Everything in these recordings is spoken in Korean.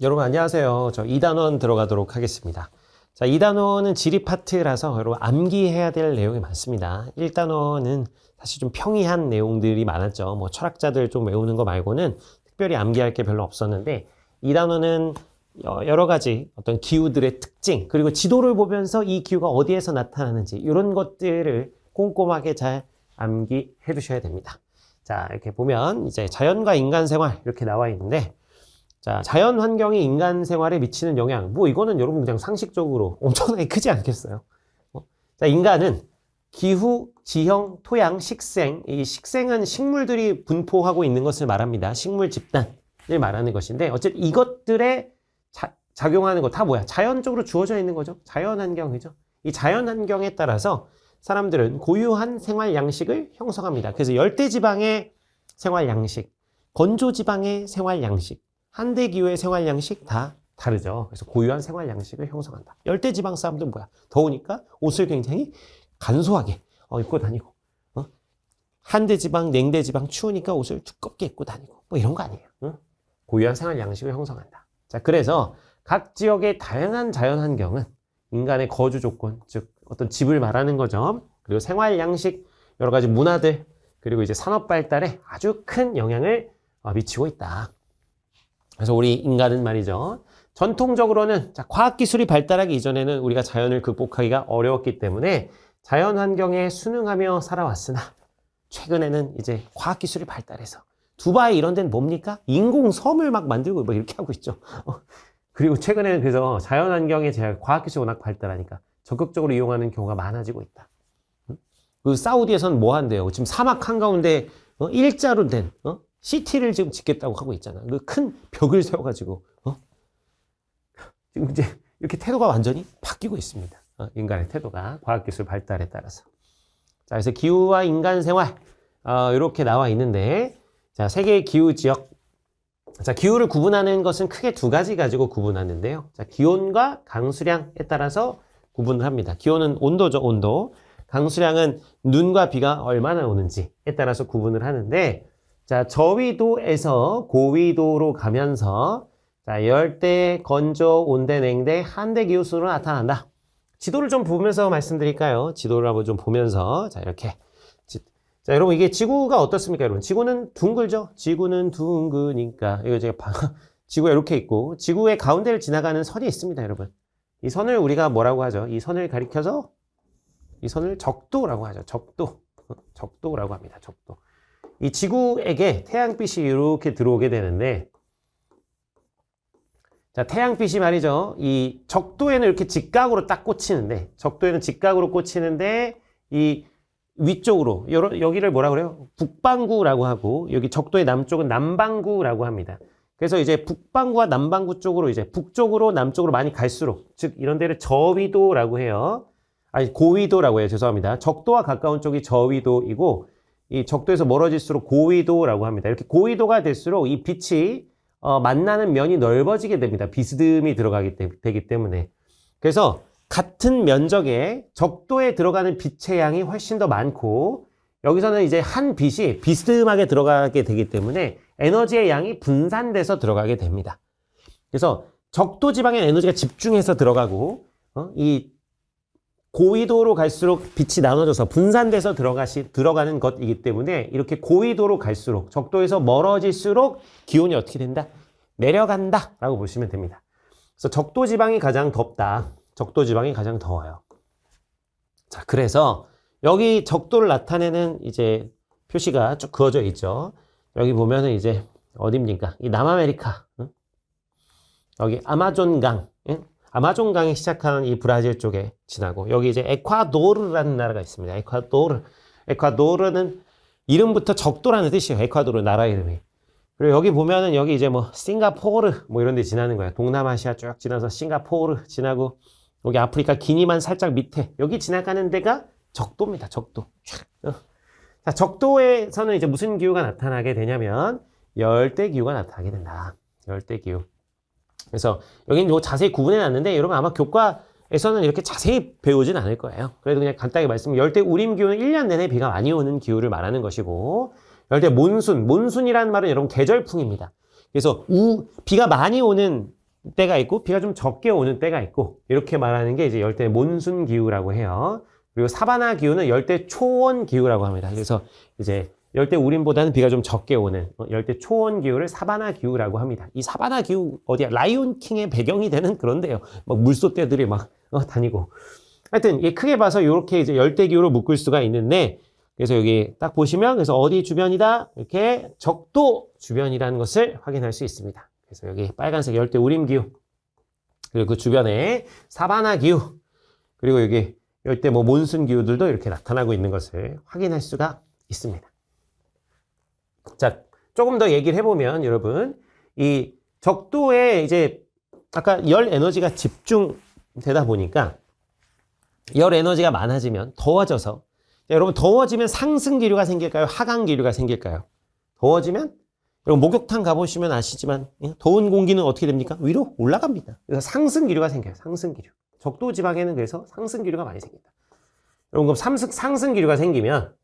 여러분 안녕하세요. 저 2단원 들어가도록 하겠습니다. 자, 2단원은 지리 파트라서 여러분 암기해야 될 내용이 많습니다. 1단원은 사실 좀 평이한 내용들이 많았죠. 뭐 철학자들 좀 외우는 거 말고는 특별히 암기할 게 별로 없었는데 2단원은 여러 가지 어떤 기후들의 특징 그리고 지도를 보면서 이 기후가 어디에서 나타나는지 이런 것들을 꼼꼼하게 잘 암기해 두셔야 됩니다. 자, 이렇게 보면 이제 자연과 인간 생활 이렇게 나와 있는데 자, 자연 환경이 인간 생활에 미치는 영향. 뭐 이거는 여러분 그냥 상식적으로 엄청나게 크지 않겠어요? 자, 인간은 기후, 지형, 토양, 식생. 이 식생은 식물들이 분포하고 있는 것을 말합니다. 식물 집단을 말하는 것인데 어쨌든 이것들에 작용하는 거 다 뭐야? 자연적으로 주어져 있는 거죠. 자연 환경이죠. 이 자연 환경에 따라서 사람들은 고유한 생활 양식을 형성합니다. 그래서 열대지방의 생활 양식, 건조지방의 생활 양식, 한대기후의 생활 양식 다 다르죠. 그래서 고유한 생활 양식을 형성한다. 열대지방 사람들은 뭐야? 더우니까 옷을 굉장히 간소하게 입고 다니고, 한대지방, 냉대지방 추우니까 옷을 두껍게 입고 다니고, 뭐 이런 거 아니에요. 고유한 생활 양식을 형성한다. 자, 그래서 각 지역의 다양한 자연 환경은 인간의 거주 조건, 즉 어떤 집을 말하는 거죠. 그리고 생활 양식, 여러 가지 문화들, 그리고 이제 산업 발달에 아주 큰 영향을 미치고 있다. 그래서 우리 인간은 말이죠. 전통적으로는 과학기술이 발달하기 이전에는 우리가 자연을 극복하기가 어려웠기 때문에 자연 환경에 순응하며 살아왔으나 최근에는 이제 과학기술이 발달해서 두바이 이런 데는 뭡니까? 인공섬을 막 만들고 뭐 이렇게 하고 있죠. 그리고 최근에는 그래서 자연 환경에 제가 과학기술이 워낙 발달하니까 적극적으로 이용하는 경우가 많아지고 있다. 그 사우디에서는 뭐 한대요? 지금 사막 한가운데 일자로 된 시티를 지금 짓겠다고 하고 있잖아. 그 큰 벽을 세워가지고 지금 이제 이렇게 태도가 완전히 바뀌고 있습니다. 인간의 태도가 과학기술 발달에 따라서. 자, 그래서 기후와 인간 생활 이렇게 나와 있는데, 자, 세계의 기후 지역. 자, 기후를 구분하는 것은 크게 두 가지 가지고 구분하는데요. 자, 기온과 강수량에 따라서 구분을 합니다. 기온은 온도죠, 온도. 강수량은 눈과 비가 얼마나 오는지에 따라서 구분을 하는데, 자, 저위도에서 고위도로 가면서 자, 열대, 건조, 온대, 냉대, 한대 기후수로 나타난다. 지도를 좀 보면서 말씀드릴까요? 지도를 한번 좀 보면서 자, 이렇게 자, 여러분 이게 지구가 어떻습니까, 여러분? 지구는 둥글죠? 지구는 둥그니까 이거 제가 지구가 이렇게 있고 지구의 가운데를 지나가는 선이 있습니다, 여러분. 이 선을 우리가 뭐라고 하죠? 이 선을 가리켜서 이 선을 적도라고 하죠. 적도라고 합니다. 적도. 이 지구에게 태양빛이 이렇게 들어오게 되는데, 자, 태양빛이 말이죠. 이 적도에는 이렇게 직각으로 딱 꽂히는데, 적도에는 직각으로 꽂히는데, 이 위쪽으로, 여기를 뭐라 그래요? 북반구라고 하고, 여기 적도의 남쪽은 남반구라고 합니다. 그래서 이제 북반구와 남반구 쪽으로 이제 북쪽으로 남쪽으로 많이 갈수록, 즉, 이런 데를 저위도라고 해요. 아니, 고위도라고 해요. 죄송합니다. 적도와 가까운 쪽이 저위도이고, 이 적도에서 멀어질수록 고위도라고 합니다. 이렇게 고위도가 될수록 이 빛이 만나는 면이 넓어지게 됩니다. 비스듬히 들어가기 되기 때문에. 그래서 같은 면적에 적도에 들어가는 빛의 양이 훨씬 더 많고, 여기서는 이제 한 빛이 비스듬하게 들어가게 되기 때문에 에너지의 양이 분산돼서 들어가게 됩니다. 그래서 적도 지방에 에너지가 집중해서 들어가고, 이 고위도로 갈수록 빛이 나눠져서 분산돼서 들어가는 것이기 때문에 이렇게 고위도로 갈수록 적도에서 멀어질수록 기온이 어떻게 된다? 내려간다 라고 보시면 됩니다. 그래서 적도 지방이 가장 덥다. 적도 지방이 가장 더워요. 자, 그래서 여기 적도를 나타내는 이제 표시가 쭉 그어져 있죠. 여기 보면은 이제 어딥니까? 이 남아메리카. 여기 아마존강. 아마존강이 시작하는 이 브라질 쪽에 지나고, 여기 이제 에콰도르라는 나라가 있습니다. 에콰도르. 에콰도르는 이름부터 적도라는 뜻이에요. 에콰도르 나라 이름이. 그리고 여기 보면은 여기 이제 뭐 싱가포르 뭐 이런 데 지나는 거야. 동남아시아 쭉 지나서 싱가포르 지나고, 여기 아프리카 기니만 살짝 밑에 여기 지나가는 데가 적도입니다. 적도. 자, 적도에서는 이제 무슨 기후가 나타나게 되냐면 열대 기후가 나타나게 된다. 열대 기후. 그래서 여기는 뭐 자세히 구분해 놨는데 여러분 아마 교과에서는 이렇게 자세히 배우진 않을 거예요. 그래도 그냥 간단하게 말씀드리면 열대 우림 기후는 1년 내내 비가 많이 오는 기후를 말하는 것이고, 열대 몬순이라는 말은 여러분 계절풍입니다. 그래서 비가 많이 오는 때가 있고 비가 좀 적게 오는 때가 있고 이렇게 말하는 게 이제 열대 몬순 기후라고 해요. 그리고 사바나 기후는 열대 초원 기후라고 합니다. 그래서 이제 열대 우림보다는 비가 좀 적게 오는 열대 초원 기후를 사바나 기후라고 합니다. 이 사바나 기후 어디야? 라이온 킹의 배경이 되는 그런데요. 막 물소떼들이 막 다니고. 하여튼 크게 봐서 이렇게 이제 열대 기후로 묶을 수가 있는데 그래서 여기 딱 보시면 그래서 어디 주변이다? 이렇게 적도 주변이라는 것을 확인할 수 있습니다. 그래서 여기 빨간색 열대 우림 기후 그리고 그 주변에 사바나 기후 그리고 여기 열대 몬순 기후들도 이렇게 나타나고 있는 것을 확인할 수가 있습니다. 자, 조금 더 얘기를 해보면 여러분 이 적도에 이제 아까 열 에너지가 집중되다 보니까 열 에너지가 많아지면 더워져서 자, 여러분 더워지면 상승 기류가 생길까요? 하강 기류가 생길까요? 더워지면 여러분 목욕탕 가보시면 아시지만 더운 공기는 어떻게 됩니까? 위로 올라갑니다. 그래서 상승 기류가 생겨요. 상승 기류. 적도 지방에는 그래서 상승 기류가 많이 생긴다. 여러분 그럼 상승 기류가 생기면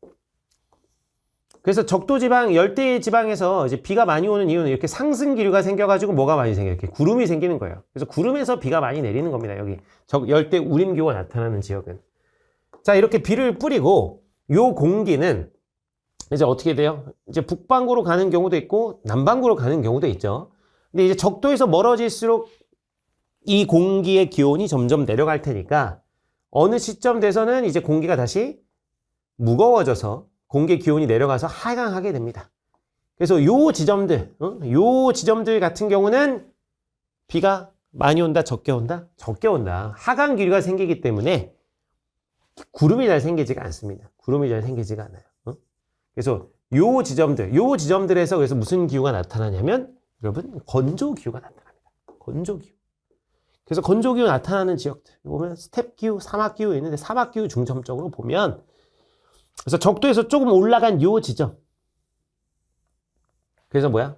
그래서 적도 지방, 열대 지방에서 이제 비가 많이 오는 이유는 이렇게 상승 기류가 생겨가지고 뭐가 많이 생겨요? 이렇게 구름이 생기는 거예요. 그래서 구름에서 비가 많이 내리는 겁니다. 여기 열대 우림 기후가 나타나는 지역은. 자, 이렇게 비를 뿌리고 요 공기는 이제 어떻게 돼요? 이제 북반구로 가는 경우도 있고 남반구로 가는 경우도 있죠. 근데 이제 적도에서 멀어질수록 이 공기의 기온이 점점 내려갈 테니까 어느 시점 돼서는 이제 공기가 다시 무거워져서 공기 기온이 내려가서 하강하게 됩니다. 그래서 요 지점들 같은 경우는 비가 많이 온다, 적게 온다? 적게 온다. 하강 기류가 생기기 때문에 구름이 잘 생기지가 않습니다. 구름이 잘 생기지가 않아요. 그래서 요 지점들에서 그래서 무슨 기후가 나타나냐면 여러분 건조 기후가 나타납니다. 건조 기후. 그래서 건조 기후 나타나는 지역들 보면 스텝 기후, 사막 기후 있는데 사막 기후 중점적으로 보면 그래서 적도에서 조금 올라간 요 지점. 그래서 뭐야?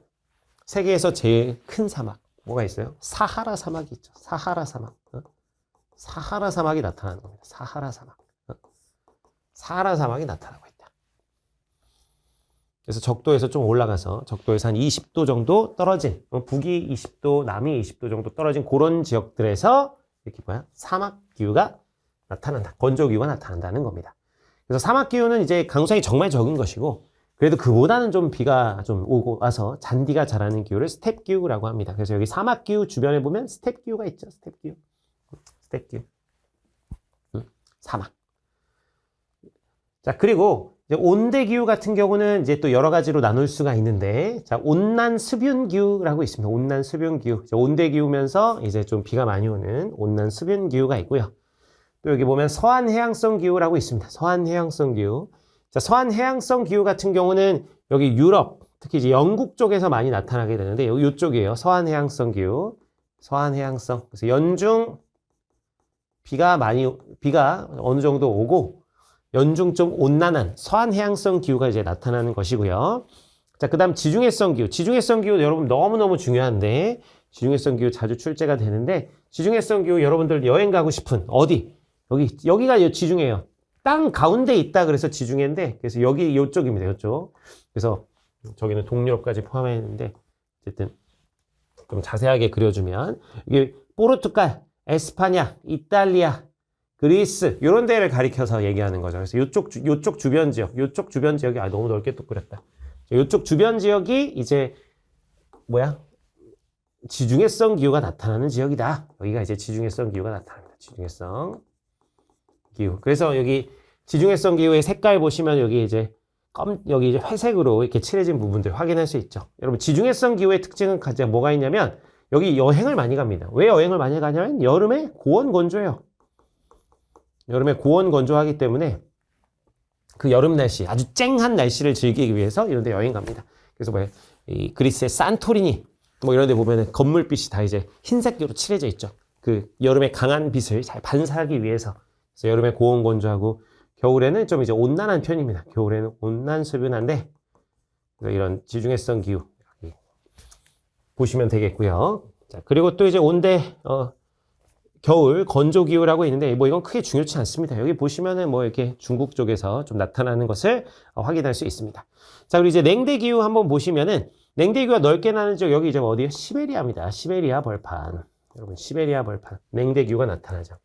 세계에서 제일 큰 사막. 뭐가 있어요? 사하라 사막이 있죠. 사하라 사막. 사하라 사막이 나타나는 겁니다. 사하라 사막. 사하라 사막이 나타나고 있다. 그래서 적도에서 좀 올라가서 적도에서 한 20도 정도 떨어진 북위 20도, 남위 20도 정도 떨어진 그런 지역들에서 이렇게 뭐야? 사막 기후가 나타난다. 건조 기후가 나타난다는 겁니다. 그래서 사막 기후는 이제 강수량이 정말 적은 것이고 그래도 그보다는 좀 비가 좀 오고 와서 잔디가 자라는 기후를 스텝 기후라고 합니다. 그래서 여기 사막 기후 주변에 보면 스텝 기후가 있죠. 스텝 기후. 스텝 기후. 사막. 자, 그리고 이제 온대 기후 같은 경우는 이제 또 여러 가지로 나눌 수가 있는데 자, 온난 수분 기후라고 있습니다. 온난 수분 기후. 온대 기후면서 이제 좀 비가 많이 오는 온난 수분 기후가 있고요. 또 여기 보면 서한 해양성 기후라고 있습니다. 서한 해양성 기후. 자, 서한 해양성 기후 같은 경우는 여기 유럽, 특히 이제 영국 쪽에서 많이 나타나게 되는데 이쪽이에요. 서한 해양성 기후. 서한 해양성. 그래서 연중 비가 어느 정도 오고 연중 좀 온난한 서한 해양성 기후가 이제 나타나는 것이고요. 자, 그다음 지중해성 기후. 지중해성 기후 여러분 너무너무 중요한데 지중해성 기후 자주 출제가 되는데 지중해성 기후 여러분들 여행 가고 싶은 어디? 여기가 지중해예요. 땅 가운데 있다 그래서 지중해인데 그래서 여기 이쪽입니다. 이쪽. 그래서 저기는 동유럽까지 포함했는데 어쨌든 좀 자세하게 그려주면 이게 포르투갈, 에스파냐, 이탈리아, 그리스 이런 데를 가리켜서 얘기하는 거죠. 그래서 요쪽 주변 지역이 너무 넓게 또 그렸다. 요쪽 주변 지역이 이제 뭐야? 지중해성 기후가 나타나는 지역이다. 여기가 이제 지중해성 기후가 나타납니다. 지중해성 기후. 그래서 여기 지중해성 기후의 색깔 보시면 여기 이제 여기 이제 회색으로 이렇게 칠해진 부분들 확인할 수 있죠. 여러분 지중해성 기후의 특징은 가장 뭐가 있냐면 여기 여행을 많이 갑니다. 왜 여행을 많이 가냐면 여름에 고온 건조해요. 여름에 고온 건조하기 때문에 그 여름 날씨 아주 쨍한 날씨를 즐기기 위해서 이런 데 여행 갑니다. 그래서 뭐 이 그리스의 산토리니 뭐 이런 데 보면은 건물빛이 다 이제 흰색으로 칠해져 있죠. 그 여름에 강한 빛을 잘 반사하기 위해서. 그래서 여름에 고온 건조하고 겨울에는 좀 이제 온난한 편입니다. 겨울에는 온난수분한데 이런 지중해성 기후 여기 보시면 되겠고요. 자, 그리고 또 이제 온대 겨울 건조 기후라고 있는데 뭐 이건 크게 중요치 않습니다. 여기 보시면은 뭐 이렇게 중국 쪽에서 좀 나타나는 것을 확인할 수 있습니다. 자, 그리고 이제 냉대 기후 한번 보시면은 냉대 기후가 넓게 나는 지역 여기 이제 어디요? 시베리아입니다. 시베리아 벌판. 여러분 시베리아 벌판, 냉대기후가 나타나죠.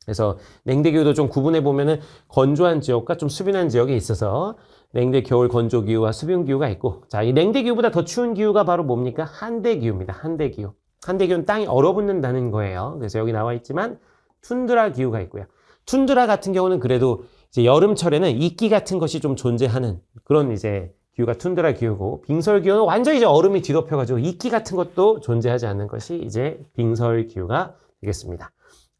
그래서 냉대기후도 좀 구분해 보면은 건조한 지역과 좀 수빈한 지역이 있어서 냉대 겨울 건조 기후와 수빈 기후가 있고, 자, 이 냉대 기후보다 더 추운 기후가 바로 뭡니까? 한대 기후입니다. 한대 기후. 한대 기후는 땅이 얼어붙는다는 거예요. 그래서 여기 나와 있지만 툰드라 기후가 있고요. 툰드라 같은 경우는 그래도 이제 여름철에는 이끼 같은 것이 좀 존재하는 그런 이제 기후가 툰드라 기후고, 빙설 기후는 완전히 이제 얼음이 뒤덮여가지고 이끼 같은 것도 존재하지 않는 것이 이제 빙설 기후가 되겠습니다.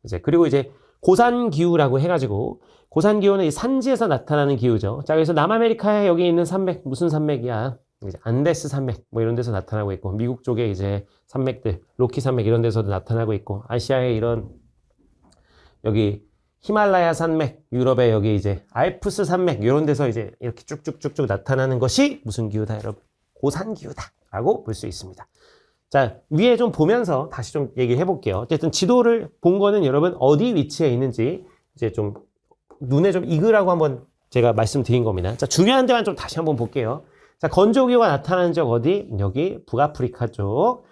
이제 그리고 이제 고산 기후라고 해가지고, 고산 기후는 이 산지에서 나타나는 기후죠. 자, 그래서 남아메리카에 여기 있는 산맥, 무슨 산맥이야? 이제 안데스 산맥, 뭐 이런 데서 나타나고 있고, 미국 쪽에 이제 산맥들, 로키 산맥 이런 데서도 나타나고 있고, 아시아의 이런, 여기 히말라야 산맥, 유럽의 여기 이제 알프스 산맥, 이런 데서 이제 이렇게 쭉쭉쭉쭉 나타나는 것이 무슨 기후다, 여러분? 고산 기후다. 라고 볼 수 있습니다. 자, 위에 좀 보면서 다시 좀 얘기해 볼게요. 어쨌든 지도를 본 거는 여러분 어디 위치에 있는지 이제 좀 눈에 좀 익으라고 한번 제가 말씀드린 겁니다. 자, 중요한 데만 좀 다시 한번 볼게요. 자, 건조기후가 나타나는 적 어디? 여기 북아프리카 쪽.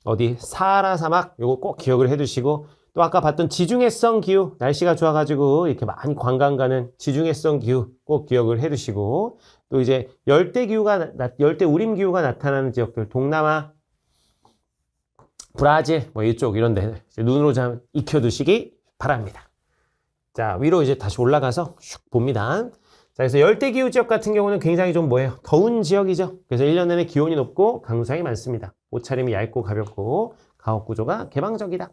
어디? 사하라 사막. 요거 꼭 기억을 해 두시고, 또 아까 봤던 지중해성 기후, 날씨가 좋아가지고 이렇게 많이 관광 가는 지중해성 기후 꼭 기억을 해 두시고, 또 이제 열대 우림 기후가 나타나는 지역들, 동남아, 브라질, 뭐 이쪽 이런 데 눈으로 좀 익혀두시기 바랍니다. 자, 위로 이제 다시 올라가서 슉 봅니다. 자, 그래서 열대기후 지역 같은 경우는 굉장히 좀 뭐예요? 더운 지역이죠. 그래서 1년 내내 기온이 높고 강수량이 많습니다. 옷차림이 얇고 가볍고 가옥 구조가 개방적이다.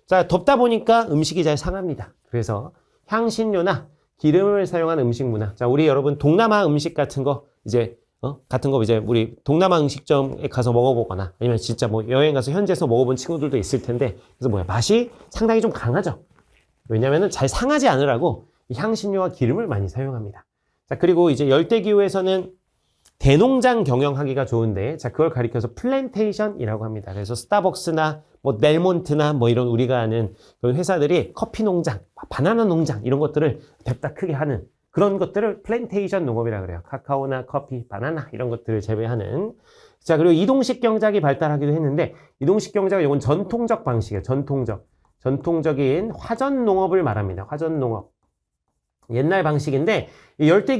자, 덥다 보니까 음식이 잘 상합니다. 그래서 향신료나 기름을 사용한 음식 문화. 자, 우리 여러분 동남아 음식 같은 거 이제 우리 동남아 음식점에 가서 먹어보거나 아니면 진짜 뭐 여행 가서 현지에서 먹어본 친구들도 있을 텐데, 그래서 뭐야, 맛이 상당히 좀 강하죠. 왜냐면은 잘 상하지 않으라고 향신료와 기름을 많이 사용합니다. 자, 그리고 이제 열대기후에서는 대농장 경영하기가 좋은데, 자, 그걸 가리켜서 플랜테이션이라고 합니다. 그래서 스타벅스나 뭐 델몬트나 뭐 이런 우리가 아는 그런 회사들이 커피 농장, 바나나 농장 이런 것들을 뵙다 크게 하는 그런 것들을 플랜테이션 농업이라 그래요. 카카오나 커피, 바나나 이런 것들을 재배하는. 자, 그리고 이동식 경작이 발달하기도 했는데, 이동식 경작은 이건 전통적 방식이에요. 전통적인 화전 농업을 말합니다. 화전 농업. 옛날 방식인데, 열대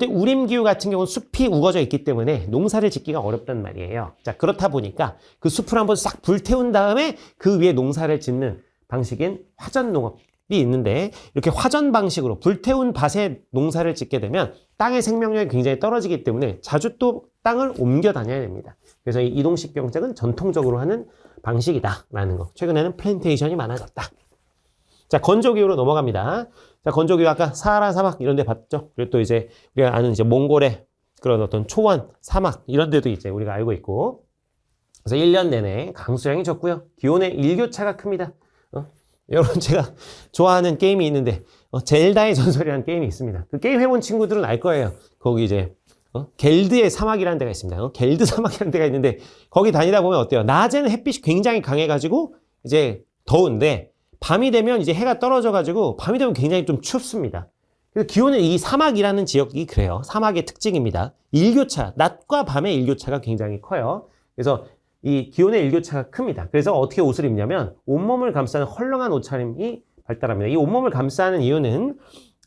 우림 기후 같은 경우는 숲이 우거져 있기 때문에 농사를 짓기가 어렵단 말이에요. 자, 그렇다 보니까 그 숲을 한번 싹 불태운 다음에 그 위에 농사를 짓는 방식인 화전 농업. 있는데, 이렇게 화전 방식으로 불태운 밭에 농사를 짓게 되면 땅의 생명력이 굉장히 떨어지기 때문에 자주 또 땅을 옮겨 다녀야 됩니다. 그래서 이 이동식 경작은 전통적으로 하는 방식이다라는 거. 최근에는 플랜테이션이 많아졌다. 자, 건조기후로 넘어갑니다. 자, 건조기후 아까 사하라 사막 이런 데 봤죠? 그리고 또 이제 우리가 아는 이제 몽골의 그런 어떤 초원 사막 이런 데도 이제 우리가 알고 있고, 그래서 1년 내내 강수량이 적고요. 기온의 일교차가 큽니다. 여러분, 제가 좋아하는 게임이 있는데 젤다의 전설이라는 게임이 있습니다. 그 게임 해본 친구들은 알 거예요. 거기 이제 겔드의 사막이라는 데가 있습니다. 겔드 사막이라는 데가 있는데, 거기 다니다 보면 어때요? 낮에는 햇빛이 굉장히 강해가지고 이제 더운데, 밤이 되면 이제 해가 떨어져가지고 밤이 되면 굉장히 좀 춥습니다. 그래서 기온은 이 사막이라는 지역이 그래요. 사막의 특징입니다. 일교차, 낮과 밤의 일교차가 굉장히 커요. 그래서 이 기온의 일교차가 큽니다. 그래서 어떻게 옷을 입냐면 온몸을 감싸는 헐렁한 옷차림이 발달합니다. 이 온몸을 감싸는 이유는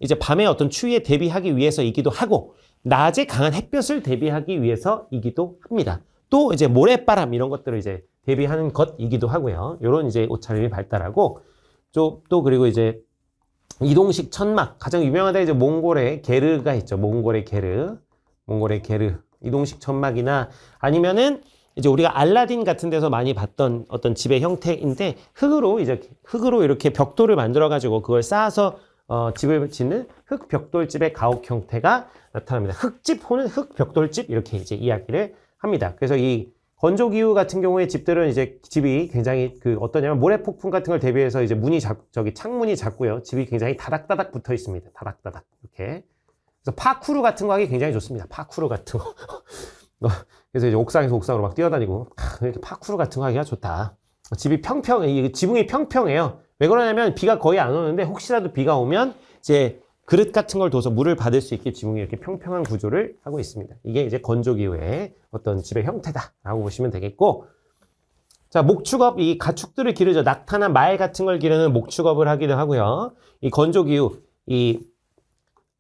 이제 밤의 어떤 추위에 대비하기 위해서이기도 하고, 낮에 강한 햇볕을 대비하기 위해서이기도 합니다. 또 이제 모래바람 이런 것들을 이제 대비하는 것이기도 하고요. 이런 이제 옷차림이 발달하고, 또 그리고 이제 이동식 천막, 가장 유명하다 이제 몽골의 게르가 있죠. 몽골의 게르, 이동식 천막이나 아니면은 이제 우리가 알라딘 같은 데서 많이 봤던 어떤 집의 형태인데, 흙으로 이렇게 벽돌을 만들어 가지고 그걸 쌓아서 집을 짓는 흙 벽돌집의 가옥 형태가 나타납니다. 흙집 혹은 흙 벽돌집 이렇게 이제 이야기를 합니다. 그래서 이 건조기후 같은 경우에 집들은 이제 집이 굉장히 어떠냐면 모래폭풍 같은 걸 대비해서 이제 창문이 작고요. 집이 굉장히 다닥다닥 붙어 있습니다. 다닥다닥 이렇게. 그래서 파쿠르 같은 거 하기 굉장히 좋습니다. 파쿠르 같은 거. 그래서 이제 옥상에서 옥상으로 막 뛰어다니고, 이렇게 파쿠르 같은 거 하기가 좋다. 집이 지붕이 평평해요. 왜 그러냐면 비가 거의 안 오는데, 혹시라도 비가 오면 이제 그릇 같은 걸 둬서 물을 받을 수 있게 지붕이 이렇게 평평한 구조를 하고 있습니다. 이게 이제 건조기후의 어떤 집의 형태다라고 보시면 되겠고, 자, 목축업, 이 가축들을 기르죠. 낙타나 말 같은 걸 기르는 목축업을 하기도 하고요. 이 건조기후, 이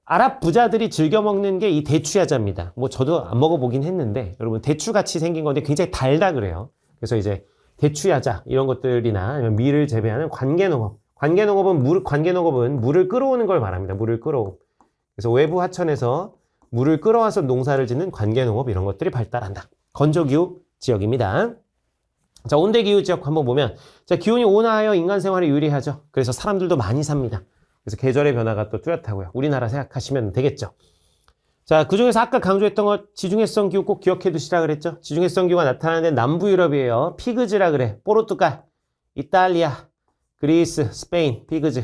아랍 부자들이 즐겨 먹는 게 이 대추야자입니다. 뭐 저도 안 먹어보긴 했는데 여러분 대추같이 생긴 건데 굉장히 달다 그래요. 그래서 이제 대추야자 이런 것들이나 아니면 밀을 재배하는 관계농업. 관계농업은 물을 끌어오는 걸 말합니다. 물을 끌어오. 그래서 외부 하천에서 물을 끌어와서 농사를 짓는 관계농업 이런 것들이 발달한다. 건조기후 지역입니다. 자, 온대기후 지역 한번 보면 자, 기온이 온화하여 인간 생활에 유리하죠. 그래서 사람들도 많이 삽니다. 그래서 계절의 변화가 또 뚜렷하고요. 우리나라 생각하시면 되겠죠. 자, 그중에서 아까 강조했던 것 지중해성 기후 꼭 기억해 두시라 그랬죠. 지중해성 기후가 나타나는 데는 남부 유럽이에요. 피그즈라 그래. 포르투갈, 이탈리아, 그리스, 스페인, 피그즈.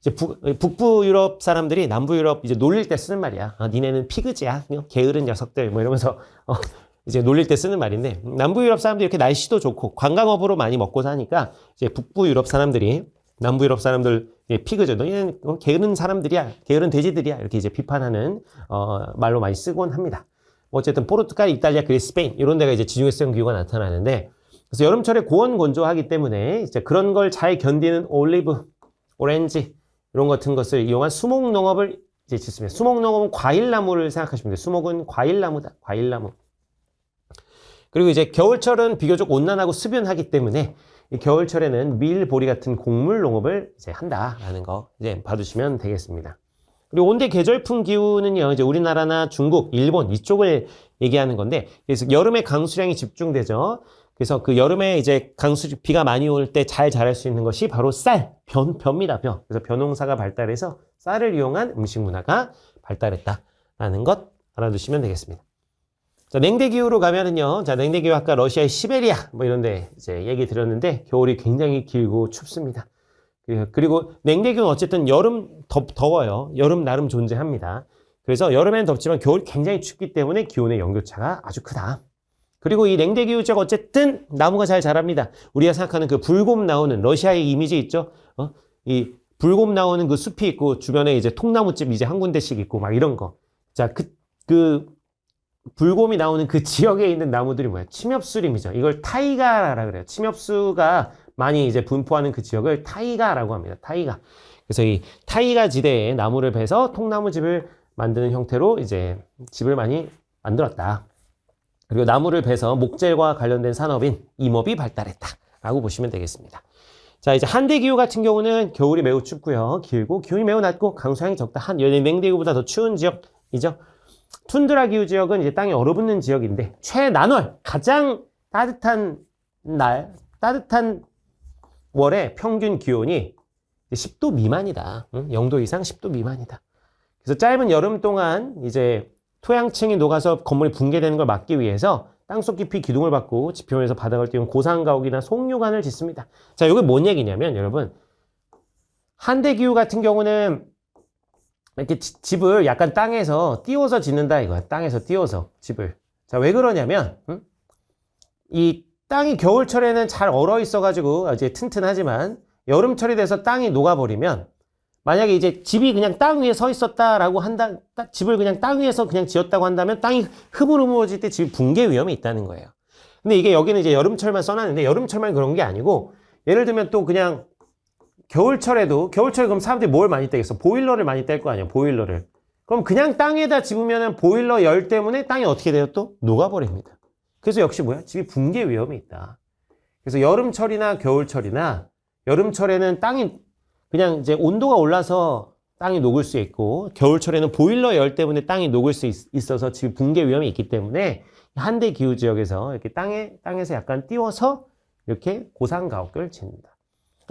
이제 북부 유럽 사람들이 남부 유럽 이제 놀릴 때 쓰는 말이야. 니네는 피그즈야. 게으른 녀석들. 뭐 이러면서 이제 놀릴 때 쓰는 말인데 남부 유럽 사람들이 이렇게 날씨도 좋고 관광업으로 많이 먹고 사니까 이제 북부 유럽 사람들이 남부 유럽 사람들 피그즈 너희는 게으른 사람들이야, 게으른 돼지들이야 이렇게 이제 비판하는 말로 많이 쓰곤 합니다. 어쨌든 포르투갈, 이탈리아, 그리스, 스페인 이런 데가 이제 지중해성 기후가 나타나는데 그래서 여름철에 고온 건조하기 때문에 이제 그런 걸 잘 견디는 올리브, 오렌지 이런 같은 것을 이용한 수목 농업을 이제 짓습니다. 수목 농업은 과일나무를 생각하시면 돼요. 수목은 과일나무다, 과일나무. 그리고 이제 겨울철은 비교적 온난하고 습연하기 때문에 이 겨울철에는 밀, 보리 같은 곡물 농업을 이제 한다라는 거 이제 봐두시면 되겠습니다. 그리고 온대 계절풍 기후는요, 이제 우리나라나 중국, 일본 이쪽을 얘기하는 건데, 그래서 여름에 강수량이 집중되죠. 그래서 그 여름에 이제 비가 많이 올 때 잘 자랄 수 있는 것이 바로 벼입니다, 벼. 그래서 벼농사가 발달해서 쌀을 이용한 음식 문화가 발달했다라는 것 알아두시면 되겠습니다. 자, 냉대기후로 가면은요. 자, 냉대기후 아까 러시아의 시베리아 뭐 이런 데 이제 얘기 드렸는데 겨울이 굉장히 길고 춥습니다. 그리고 냉대기후는 어쨌든 여름 더워요. 여름 나름 존재합니다. 그래서 여름에는 덥지만 겨울이 굉장히 춥기 때문에 기온의 연교차가 아주 크다. 그리고 이 냉대기후 지역 어쨌든 나무가 잘 자랍니다. 우리가 생각하는 그 불곰 나오는 러시아의 이미지 있죠? 이 불곰 나오는 그 숲이 있고 주변에 이제 통나무집 이제 한 군데씩 있고 막 이런 거. 자, 불곰이 나오는 그 지역에 있는 나무들이 뭐야? 침엽수림이죠. 이걸 타이가라 그래요. 침엽수가 많이 이제 분포하는 그 지역을 타이가라고 합니다. 타이가. 그래서 이 타이가 지대에 나무를 베서 통나무집을 만드는 형태로 이제 집을 많이 만들었다. 그리고 나무를 베서 목재와 관련된 산업인 임업이 발달했다라고 보시면 되겠습니다. 자, 이제 한대기후 같은 경우는 겨울이 매우 춥고요. 길고 기온이 매우 낮고 강수량이 적다. 냉대기후보다 더 추운 지역이죠. 툰드라 기후 지역은 이제 땅이 얼어붙는 지역인데 최난월 가장 따뜻한 월의 평균 기온이 10도 미만이다. 0도 이상 10도 미만이다. 그래서 짧은 여름 동안 이제 토양층이 녹아서 건물이 붕괴되는 걸 막기 위해서 땅속 깊이 기둥을 받고 지표면에서 바닥을 띄운 고상가옥이나 송유관을 짓습니다. 자, 이게 뭔 얘기냐면 여러분 한대기후 같은 경우는 이렇게 집을 약간 땅에서 띄워서 짓는다 이거야. 땅에서 띄워서 집을. 자, 왜 그러냐면 이 땅이 겨울철에는 잘 얼어 있어가지고 이제 튼튼하지만 여름철이 돼서 땅이 녹아버리면 만약에 이제 집이 그냥 땅 위에 서 있었다라고 집을 그냥 땅 위에서 그냥 지었다고 한다면 땅이 흐물흐물해질 때 집이 붕괴 위험이 있다는 거예요. 근데 이게 여기는 이제 여름철만 써놨는데 여름철만 그런 게 아니고 예를 들면 또 그냥 겨울철에 그럼 사람들이 뭘 많이 떼겠어? 보일러를 많이 뗄 거 아니야, 보일러를. 그럼 그냥 땅에다 집으면은 보일러 열 때문에 땅이 어떻게 돼요? 또 녹아버립니다. 그래서 역시 뭐야? 집이 붕괴 위험이 있다. 그래서 여름철이나 겨울철이나 여름철에는 땅이 그냥 이제 온도가 올라서 땅이 녹을 수 있고 겨울철에는 보일러 열 때문에 땅이 녹을 수 있어서 집이 붕괴 위험이 있기 때문에 한대 기후 지역에서 이렇게 땅에서 약간 띄워서 이렇게 고상가옥을 짓는다.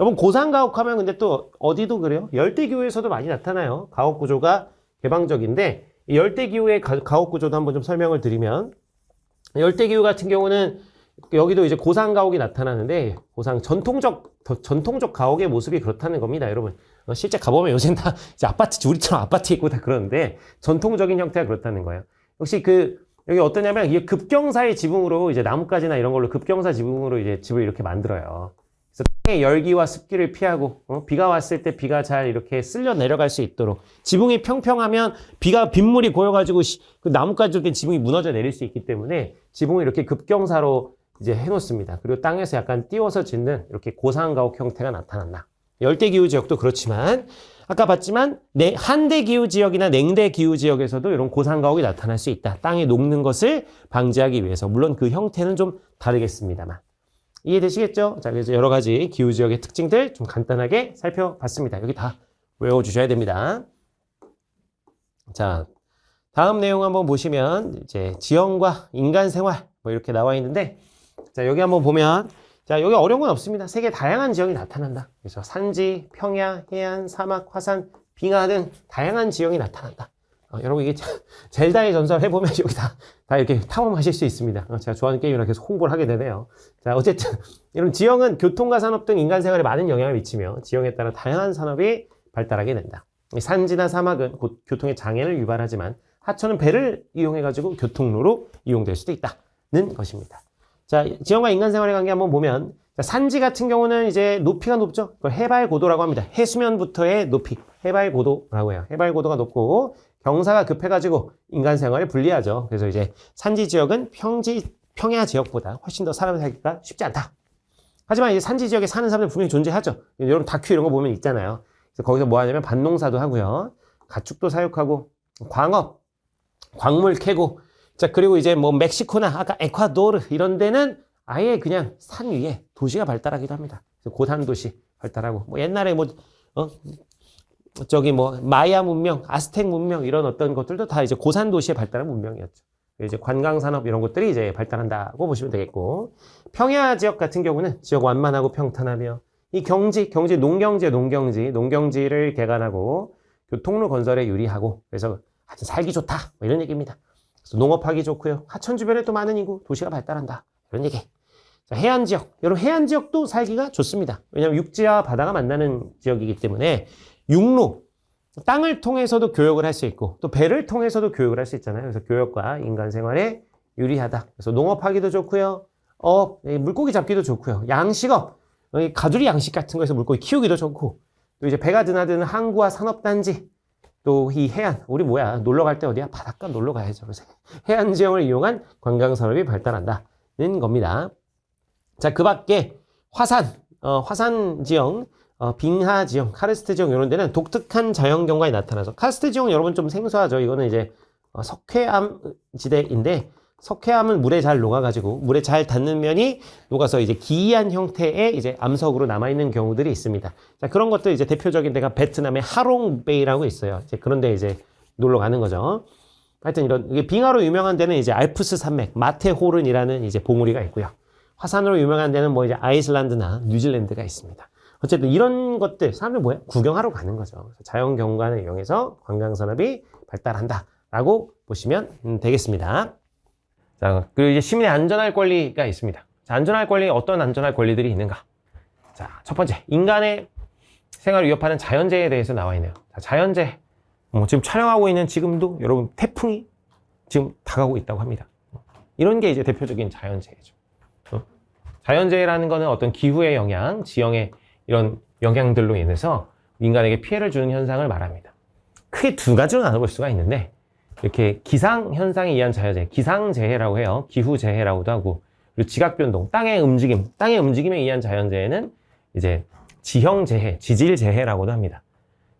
여러분 고상가옥 하면 근데 또 어디도 그래요? 열대기후에서도 많이 나타나요. 가옥 구조가 개방적인데 이 열대기후의 가옥 구조도 한번 좀 설명을 드리면 열대기후 같은 경우는 여기도 이제 고상가옥이 나타나는데 전통적 가옥의 모습이 그렇다는 겁니다, 여러분. 실제 가보면 요새는 다 이제 우리처럼 아파트 있고 다 그러는데 전통적인 형태가 그렇다는 거예요. 역시 여기 어떠냐면 이게 급경사의 지붕으로 이제 나뭇가지나 이런 걸로 급경사 지붕으로 이제 집을 이렇게 만들어요. 그래서 땅의 열기와 습기를 피하고 비가 왔을 때 비가 잘 이렇게 쓸려 내려갈 수 있도록 지붕이 평평하면 빗물이 고여가지고 그 나뭇가지로 된 지붕이 무너져 내릴 수 있기 때문에 지붕을 이렇게 급경사로 이제 해놓습니다. 그리고 땅에서 약간 띄워서 짓는 이렇게 고산가옥 형태가 나타난다. 열대기후지역도 그렇지만 아까 봤지만 한대기후지역이나 냉대기후지역에서도 이런 고산가옥이 나타날 수 있다. 땅에 녹는 것을 방지하기 위해서. 물론 그 형태는 좀 다르겠습니다만. 이해되시겠죠? 자, 그래서 여러 가지 기후지역의 특징들 좀 간단하게 살펴봤습니다. 여기 다 외워주셔야 됩니다. 자, 다음 내용 한번 보시면 이제 지형과 인간 생활 뭐 이렇게 나와 있는데, 자, 여기 한번 보면, 자, 여기 어려운 건 없습니다. 세계 다양한 지형이 나타난다. 그래서 산지, 평야, 해안, 사막, 화산, 빙하 등 다양한 지형이 나타난다. 여러분 이게 젤다의 전설 해보면 여기 다 이렇게 탐험하실 수 있습니다. 제가 좋아하는 게임이라 계속 홍보를 하게 되네요. 자, 어쨌든 이런 지형은 교통과 산업 등 인간 생활에 많은 영향을 미치며 지형에 따라 다양한 산업이 발달하게 된다. 산지나 사막은 곧 교통의 장애를 유발하지만 하천은 배를 이용해가지고 교통로로 이용될 수도 있다는 것입니다. 자, 지형과 인간 생활의 관계 한번 보면, 자, 산지 같은 경우는 이제 높이가 높죠. 그걸 해발 고도라고 합니다. 해수면부터의 높이, 해발 고도라고 해요. 해발 고도가 높고 경사가 급해가지고 인간 생활에 불리하죠. 그래서 이제 산지 지역은 평야 지역보다 훨씬 더 사람 살기가 쉽지 않다. 하지만 이제 산지 지역에 사는 사람들 분명히 존재하죠. 여러분 다큐 이런 거 보면 있잖아요. 그래서 거기서 뭐 하냐면 밭농사도 하고요, 가축도 사육하고, 광업, 광물 캐고, 자, 그리고 이제 뭐 멕시코나 아까 에콰도르 이런 데는 아예 그냥 산 위에 도시가 발달하기도 합니다. 고산 도시 발달하고, 뭐 옛날에 저기 마야 문명, 아스텍 문명 이런 어떤 것들도 다 이제 고산 도시에 발달한 문명이었죠. 이제 관광 산업 이런 것들이 이제 발달한다고 보시면 되겠고, 평야 지역 같은 경우는 지역 완만하고 평탄하며, 이 경지 농경지를 개간하고 교통로 건설에 유리하고, 그래서 아주 살기 좋다 뭐 이런 얘기입니다. 그래서 농업하기 좋고요, 하천 주변에 또 많은 인구, 도시가 발달한다 이런 얘기. 자, 해안 지역, 여러분 해안 지역도 살기가 좋습니다. 왜냐하면 육지와 바다가 만나는 지역이기 때문에 육로, 땅을 통해서도 교역을 할 수 있고 또 배를 통해서도 교역을 할 수 있잖아요. 그래서 교역과 인간 생활에 유리하다. 그래서 농업하기도 좋고요, 물고기 잡기도 좋고요, 양식업, 가두리 양식 같은 거에서 물고기 키우기도 좋고, 또 이제 배가 드나드는 항구와 산업단지, 또 이 해안, 우리 놀러 갈 때 어디야? 바닷가 놀러 가야죠. 그래서 해안 지형을 이용한 관광 산업이 발달한다는 겁니다. 자, 그 밖에 화산 지형, 빙하 지형, 카르스트 지형 이런 데는 독특한 자연 경관이 나타나서, 카르스트 지형 여러분 좀 생소하죠. 이거는 이제 석회암 지대인데, 석회암은 물에 잘 녹아가지고 물에 잘 닿는 면이 녹아서 이제 기이한 형태의 이제 암석으로 남아있는 경우들이 있습니다. 자, 그런 것들 이제 대표적인 데가 베트남의 하롱베이라고 있어요. 이제 그런 데 이제 놀러 가는 거죠. 하여튼 이게 빙하로 유명한 데는 이제 알프스 산맥, 마테호른이라는 이제 봉우리가 있고요. 화산으로 유명한 데는 뭐 이제 아이슬란드나 뉴질랜드가 있습니다. 어쨌든 이런 것들 사람들 구경하러 가는 거죠. 자연 경관을 이용해서 관광 산업이 발달한다라고 보시면 되겠습니다. 자, 그리고 이제 시민의 안전할 권리가 있습니다. 자, 안전할 권리, 어떤 안전할 권리들이 있는가? 자, 첫 번째, 인간의 생활을 위협하는 자연재해에 대해서 나와 있네요. 자, 자연재해. 지금 촬영하고 있는 지금도 여러분 태풍이 지금 다가오고 있다고 합니다. 이런 게 이제 대표적인 자연재해죠. 자연재해라는 거는 어떤 기후의 영향, 지형의 이런 영향들로 인해서 인간에게 피해를 주는 현상을 말합니다. 크게 두 가지로 나눠볼 수가 있는데, 이렇게 기상현상에 의한 자연재해, 기상재해라고 해요. 기후재해라고도 하고, 그리고 지각변동, 땅의 움직임에 의한 자연재해는 이제 지형재해, 지질재해라고도 합니다.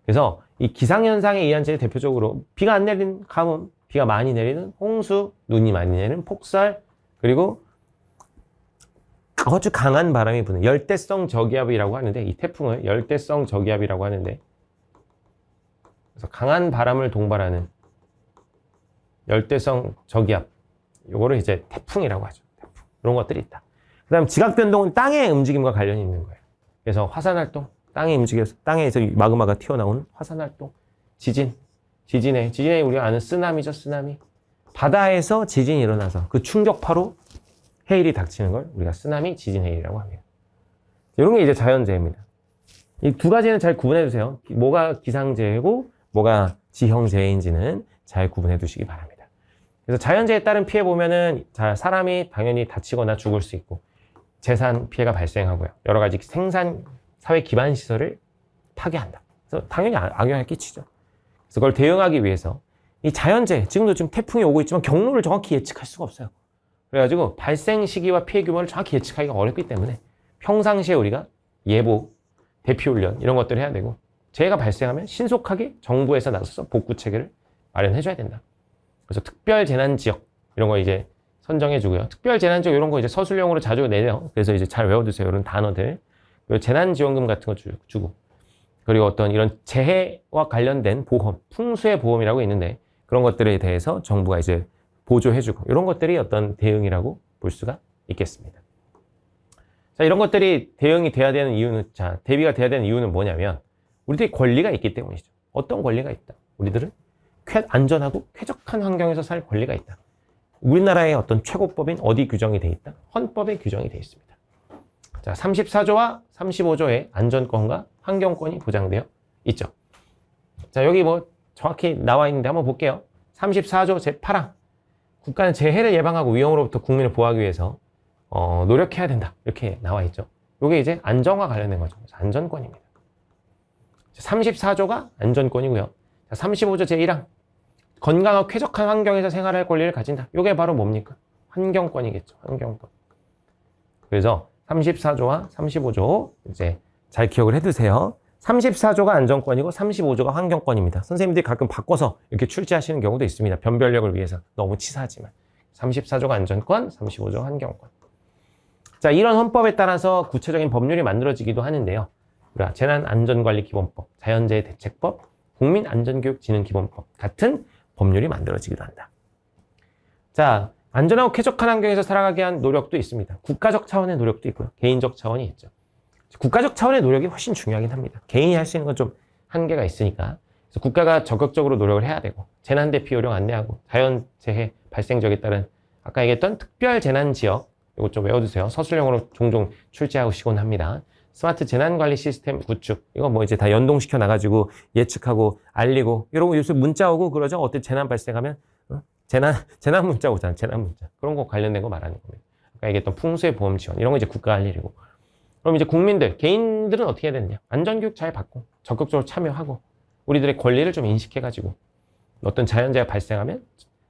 그래서 이 기상현상에 의한 재해 대표적으로 비가 안 내리는 가뭄, 비가 많이 내리는 홍수, 눈이 많이 내리는 폭설, 그리고 아주 강한 바람이 부는 열대성 저기압이라고 하는데, 이 태풍을 열대성 저기압이라고 하는데, 그래서 강한 바람을 동반하는 열대성 저기압, 요거를 이제 태풍이라고 하죠. 태풍. 이런 것들이 있다. 그 다음 지각변동은 땅의 움직임과 관련이 있는 거예요. 그래서 화산활동, 땅이 움직여서 땅에서 마그마가 튀어나오는 화산활동, 지진에 우리가 아는 쓰나미죠. 쓰나미. 바다에서 지진이 일어나서 그 충격파로 해일이 닥치는 걸 우리가 쓰나미, 지진, 해일이라고 합니다. 이런 게 이제 자연재해입니다. 이 두 가지는 잘 구분해 주세요. 뭐가 기상재해고 뭐가 지형재해인지는 잘 구분해 두시기 바랍니다. 그래서 자연재해에 따른 피해 보면은 사람이 당연히 다치거나 죽을 수 있고, 재산 피해가 발생하고요, 여러 가지 생산 사회 기반 시설을 파괴한다. 그래서 당연히 악영향을 끼치죠. 그래서 그걸 대응하기 위해서 이 자연재해, 지금 태풍이 오고 있지만 경로를 정확히 예측할 수가 없어요. 그래가지고 발생 시기와 피해 규모를 정확히 예측하기가 어렵기 때문에 평상시에 우리가 예보, 대피훈련 이런 것들을 해야 되고 재해가 발생하면 신속하게 정부에서 나서서 복구 체계를 마련해줘야 된다. 그래서 특별 재난 지역 이런 거 이제 선정해주고요. 특별 재난 지역 이런 거 이제 서술형으로 자주 내요. 그래서 이제 잘 외워두세요. 이런 단어들. 그리고 재난지원금 같은 거 주고. 그리고 어떤 이런 재해와 관련된 보험, 풍수의 보험이라고 있는데 그런 것들에 대해서 정부가 이제 보조해주고 이런 것들이 어떤 대응이라고 볼 수가 있겠습니다. 자, 이런 것들이 대응이 돼야 되는 이유는, 자, 대비가 돼야 되는 이유는 뭐냐면 우리들이 권리가 있기 때문이죠. 어떤 권리가 있다? 우리들은 안전하고 쾌적한 환경에서 살 권리가 있다. 우리나라의 어떤 최고법인 어디 규정이 돼 있다? 헌법에 규정이 돼 있습니다. 자, 34조와 35조의 안전권과 환경권이 보장되어 있죠. 자, 여기 뭐 정확히 나와 있는데 한번 볼게요. 34조 제8항. 국가는 재해를 예방하고 위험으로부터 국민을 보호하기 위해서 노력해야 된다. 이렇게 나와 있죠. 이게 이제 안전과 관련된 거죠. 안전권입니다. 34조가 안전권이고요. 35조 제1항. 건강하고 쾌적한 환경에서 생활할 권리를 가진다. 이게 바로 뭡니까? 환경권이겠죠. 환경권. 그래서 34조와 35조 이제 잘 기억을 해두세요. 34조가 안전권이고 35조가 환경권입니다. 선생님들이 가끔 바꿔서 이렇게 출제하시는 경우도 있습니다. 변별력을 위해서. 너무 치사하지만. 34조가 안전권, 35조가 환경권. 자, 이런 헌법에 따라서 구체적인 법률이 만들어지기도 하는데요. 재난안전관리기본법, 자연재해대책법, 국민안전교육진흥기본법 같은 법률이 만들어지기도 한다. 자, 안전하고 쾌적한 환경에서 살아가게 한 노력도 있습니다. 국가적 차원의 노력도 있고요. 개인적 차원이 있죠. 국가적 차원의 노력이 훨씬 중요하긴 합니다. 개인이 할 수 있는 건 좀 한계가 있으니까. 그래서 국가가 적극적으로 노력을 해야 되고, 재난대피 요령 안내하고, 자연재해 발생적에 따른 아까 얘기했던 특별재난지역, 이거 좀 외워두세요. 서술형으로 종종 출제하시곤 합니다. 스마트 재난관리 시스템 구축. 이거 뭐 이제 다 연동시켜 나가지고 예측하고 알리고, 이런 거 요새 문자 오고 그러죠? 어때 재난 발생하면? 재난 문자 오잖아. 재난 문자. 그런 거 관련된 거 말하는 겁니다. 아까 얘기했던 풍수의 보험 지원. 이런 거 이제 국가가 할 일이고. 그럼 이제 국민들, 개인들은 어떻게 해야 되느냐? 안전교육 잘 받고, 적극적으로 참여하고, 우리들의 권리를 좀 인식해가지고, 어떤 자연재해가 발생하면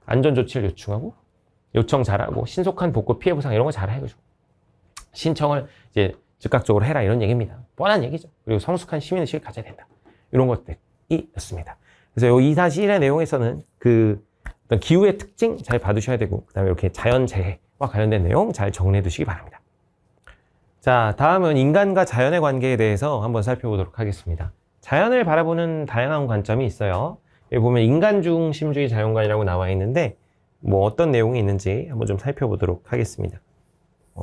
안전조치를 요청 잘하고, 신속한 복구 피해 보상 이런 거 잘 해가지고, 신청을 이제 즉각적으로 해라 이런 얘기입니다. 뻔한 얘기죠. 그리고 성숙한 시민의식을 가져야 된다. 이런 것들이 있습니다. 그래서 이 2-1의 내용에서는 그 어떤 기후의 특징 잘 봐두셔야 되고, 그 다음에 이렇게 자연재해와 관련된 내용 잘 정리해 두시기 바랍니다. 자, 다음은 인간과 자연의 관계에 대해서 한번 살펴보도록 하겠습니다. 자연을 바라보는 다양한 관점이 있어요. 여기 보면 인간중심주의 자연관이라고 나와 있는데 뭐 어떤 내용이 있는지 한번 좀 살펴보도록 하겠습니다.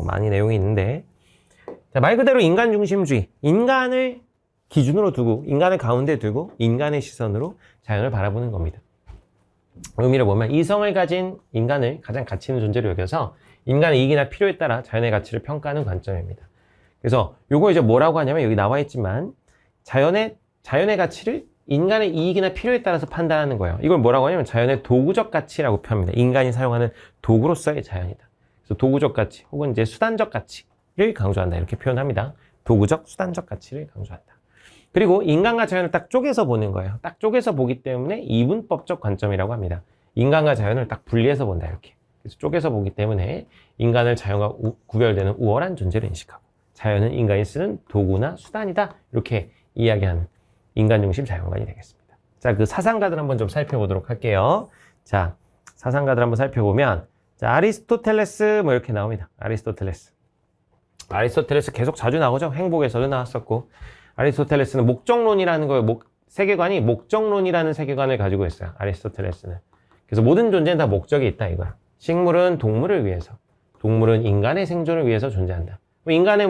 많이 내용이 있는데, 자, 말 그대로 인간중심주의, 인간을 기준으로 두고, 인간을 가운데 두고 인간의 시선으로 자연을 바라보는 겁니다. 의미를 보면 이성을 가진 인간을 가장 가치 있는 존재로 여겨서 인간의 이익이나 필요에 따라 자연의 가치를 평가하는 관점입니다. 그래서 요거 이제 뭐라고 하냐면 여기 나와 있지만 자연의 가치를 인간의 이익이나 필요에 따라서 판단하는 거예요. 이걸 뭐라고 하냐면 자연의 도구적 가치라고 표합니다. 인간이 사용하는 도구로서의 자연이다. 그래서 도구적 가치 혹은 이제 수단적 가치를 강조한다. 이렇게 표현합니다. 도구적, 수단적 가치를 강조한다. 그리고 인간과 자연을 딱 쪼개서 보는 거예요. 딱 쪼개서 보기 때문에 이분법적 관점이라고 합니다. 인간과 자연을 딱 분리해서 본다. 이렇게. 그래서 쪼개서 보기 때문에 인간을 자연과 구별되는 우월한 존재를 인식하고 자연은 인간이 쓰는 도구나 수단이다. 이렇게 이야기하는 인간중심 자연관이 되겠습니다. 자, 그 사상가들 한번 좀 살펴보도록 할게요. 자, 사상가들 한번 살펴보면, 자, 아리스토텔레스 뭐 이렇게 나옵니다. 아리스토텔레스 계속 자주 나오죠. 행복에서도 나왔었고, 아리스토텔레스는 목적론이라는 거예요. 세계관이 목적론이라는 세계관을 가지고 있어요. 아리스토텔레스는. 그래서 모든 존재는 다 목적이 있다 이거야. 식물은 동물을 위해서, 동물은 인간의 생존을 위해서 존재한다. 인간의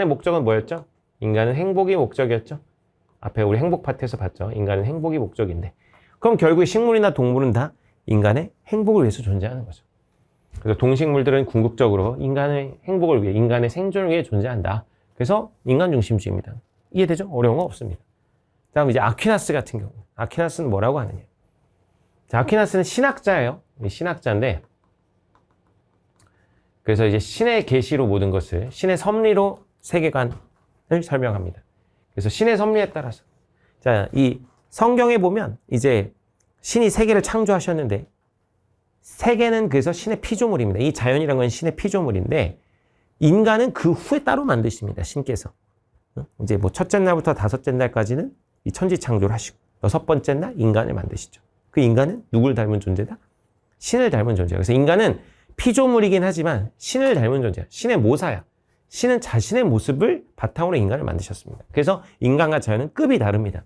목적은 뭐였죠? 인간은 행복이 목적이었죠. 앞에 우리 행복 파트에서 봤죠. 인간은 행복이 목적인데. 그럼 결국 식물이나 동물은 다 인간의 행복을 위해서 존재하는 거죠. 그래서 동식물들은 궁극적으로 인간의 행복을 위해, 인간의 생존을 위해 존재한다. 그래서 인간 중심주의입니다. 이해되죠? 어려운 거 없습니다. 다음 이제 아퀴나스 같은 경우. 아퀴나스는 뭐라고 하느냐? 자, 아퀴나스는 신학자예요. 신학자인데, 그래서 이제 신의 계시로 모든 것을, 신의 섭리로 세계관을 설명합니다. 그래서 신의 섭리에 따라서, 자, 이 성경에 보면 이제 신이 세계를 창조하셨는데 세계는 그래서 신의 피조물입니다. 이 자연이라는 건 신의 피조물인데 인간은 그 후에 따로 만드십니다. 신께서. 이제 뭐 첫째 날부터 다섯째 날까지는 이 천지 창조를 하시고 여섯 번째 날 인간을 만드시죠. 그 인간은 누굴 닮은 존재다? 신을 닮은 존재예요. 그래서 인간은 피조물이긴 하지만 신을 닮은 존재야. 신의 모사야. 신은 자신의 모습을 바탕으로 인간을 만드셨습니다. 그래서 인간과 자연은 급이 다릅니다.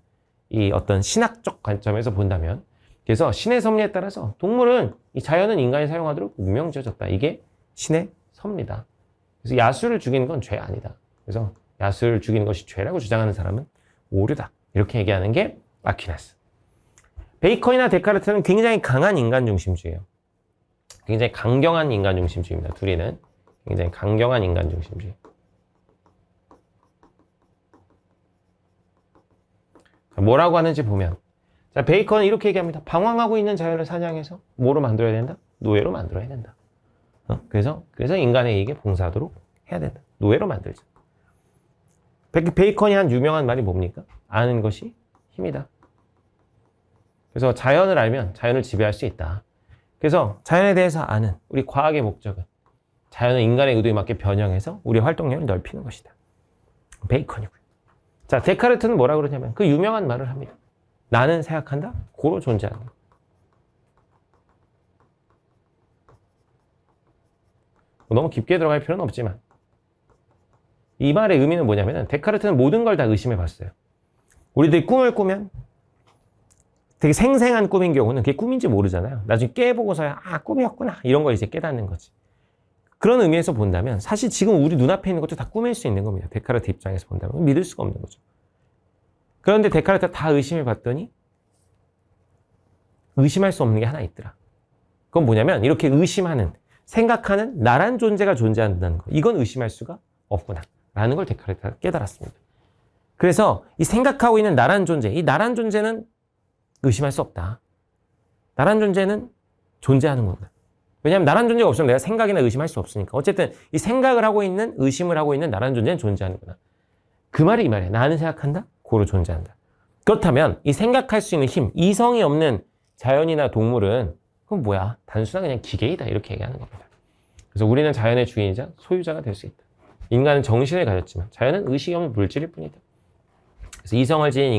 이 어떤 신학적 관점에서 본다면. 그래서 신의 섭리에 따라서 동물은, 이 자연은 인간이 사용하도록 운명 지어졌다. 이게 신의 섭리다. 그래서 야수를 죽이는 건 죄 아니다. 그래서 야수를 죽이는 것이 죄라고 주장하는 사람은 오류다. 이렇게 얘기하는 게 아퀴나스. 베이컨이나 데카르트는 굉장히 강한 인간 중심주의예요. 굉장히 강경한 인간 중심주의입니다. 둘이는 굉장히 강경한 인간 중심주의. 뭐라고 하는지 보면, 자, 베이컨은 이렇게 얘기합니다. 방황하고 있는 자연을 사냥해서 뭐로 만들어야 된다? 노예로 만들어야 된다. 그래서 인간에게 봉사하도록 해야 된다. 노예로 만들자. 베이컨이 한 유명한 말이 뭡니까? 아는 것이 힘이다. 그래서 자연을 알면 자연을 지배할 수 있다. 그래서 자연에 대해서 아는 우리 과학의 목적은 자연은 인간의 의도에 맞게 변형해서 우리의 활동량을 넓히는 것이다. 베이컨이고요. 자, 데카르트는 뭐라 그러냐면 그 유명한 말을 합니다. 나는 생각한다, 고로 존재한다. 너무 깊게 들어갈 필요는 없지만 이 말의 의미는 뭐냐면 데카르트는 모든 걸 다 의심해 봤어요. 우리들이 꿈을 꾸면 되게 생생한 꿈인 경우는 그게 꿈인지 모르잖아요. 나중에 깨보고서야 아, 꿈이었구나 이런 걸 이제 깨닫는 거지. 그런 의미에서 본다면 사실 지금 우리 눈앞에 있는 것도 다 꿈일 수 있는 겁니다. 데카르트 입장에서 본다면 믿을 수가 없는 거죠. 그런데 데카르트가 다 의심해 봤더니 의심할 수 없는 게 하나 있더라. 그건 뭐냐면 이렇게 의심하는, 생각하는 나란 존재가 존재한다는 거. 이건 의심할 수가 없구나 라는 걸 데카르트가 깨달았습니다. 그래서 이 생각하고 있는 나란 존재, 이 나란 존재는 의심할 수 없다. 나란 존재는 존재하는 거다. 왜냐하면 나란 존재가 없으면 내가 생각이나 의심할 수 없으니까. 어쨌든 이 생각을 하고 있는, 의심을 하고 있는 나란 존재는 존재하는구나. 그 말이 이 말이야. 나는 생각한다, 고로 존재한다. 그렇다면 이 생각할 수 있는 힘, 이성이 없는 자연이나 동물은 그건 뭐야? 단순한 그냥 기계이다. 이렇게 얘기하는 겁니다. 그래서 우리는 자연의 주인이자 소유자가 될 수 있다. 인간은 정신을 가졌지만 자연은 의식이 없는 물질일 뿐이다. 그래서 이성을 지닌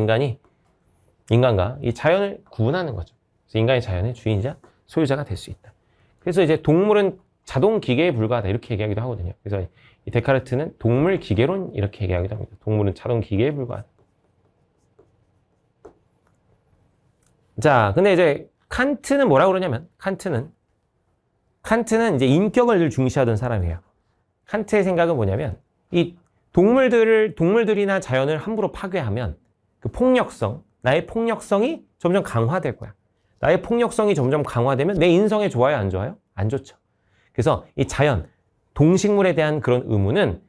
인간과 이 자연을 구분하는 거죠. 그래서 인간이 자연의 주인이자 소유자가 될 수 있다. 그래서 이제 동물은 자동 기계에 불과하다 이렇게 얘기하기도 하거든요. 그래서 이 데카르트는 동물 기계론 이렇게 얘기하기도 합니다. 동물은 자동 기계에 불과하다. 자, 근데 이제 칸트는 뭐라고 그러냐면 칸트는 이제 인격을 늘 중시하던 사람이에요. 칸트의 생각은 뭐냐면 이 동물들이나 자연을 함부로 파괴하면 그 폭력성, 나의 폭력성이 점점 강화될 거야. 나의 폭력성이 점점 강화되면 내 인성에 좋아요, 안 좋아요? 안 좋죠. 그래서 이 자연, 동식물에 대한 그런 의무는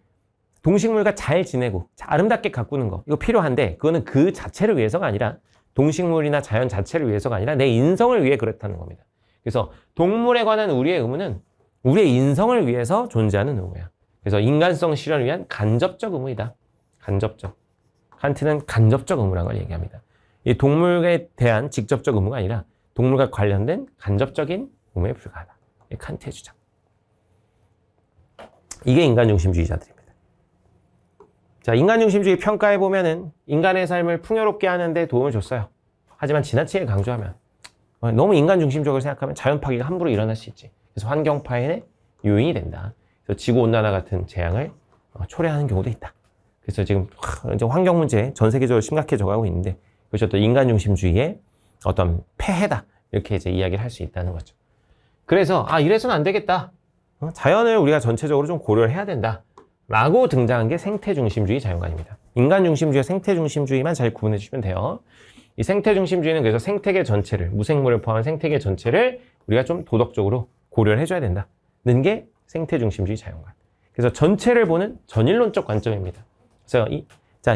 동식물과 잘 지내고 아름답게 가꾸는 거 이거 필요한데 그거는 그 자체를 위해서가 아니라 동식물이나 자연 자체를 위해서가 아니라 내 인성을 위해 그렇다는 겁니다. 그래서 동물에 관한 우리의 의무는 우리의 인성을 위해서 존재하는 의무야. 그래서 인간성 실현을 위한 간접적 의무이다. 간접적. 칸트는 간접적 의무라는 걸 얘기합니다. 이 동물에 대한 직접적 의무가 아니라 동물과 관련된 간접적인 의무에 불과하다. 이 칸트의 주장. 이게 인간중심주의자들입니다. 자, 인간중심주의 평가해 보면은 인간의 삶을 풍요롭게 하는데 도움을 줬어요. 하지만 지나치게 강조하면 너무 인간중심적으로 생각하면 자연 파괴가 함부로 일어날 수 있지. 그래서 환경 파괴의 요인이 된다. 그래서 지구온난화 같은 재앙을 초래하는 경우도 있다. 그래서 지금 환경 문제 전 세계적으로 심각해져 가고 있는데 그것이 또 인간중심주의의 어떤 폐해다. 이렇게 이제 이야기를 할 수 있다는 거죠. 그래서 이래서는 안 되겠다. 자연을 우리가 전체적으로 좀 고려를 해야 된다. 라고 등장한 게 생태중심주의 자연관입니다. 인간중심주의와 생태중심주의만 잘 구분해 주시면 돼요. 이 생태중심주의는 그래서 생태계 전체를, 무생물을 포함한 생태계 전체를 우리가 좀 도덕적으로 고려를 해줘야 된다는 게 생태중심주의 자연관. 그래서 전체를 보는 전일론적 관점입니다. 그래서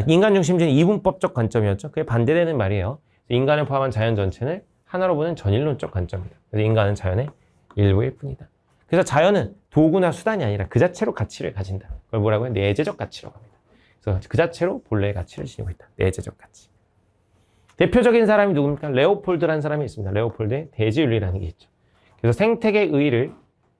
인간중심주의는 이분법적 관점이었죠. 그게 반대되는 말이에요. 인간을 포함한 자연 전체를 하나로 보는 전일론적 관점입니다. 그래서 인간은 자연의 일부일 뿐이다. 그래서 자연은 도구나 수단이 아니라 그 자체로 가치를 가진다. 그걸 뭐라고 해요? 내재적 가치라고 합니다. 그래서 그 자체로 본래의 가치를 지니고 있다. 내재적 가치. 대표적인 사람이 누굽니까? 레오폴드라는 사람이 있습니다. 레오폴드의 대지윤리라는 게 있죠. 그래서 생태계 의의를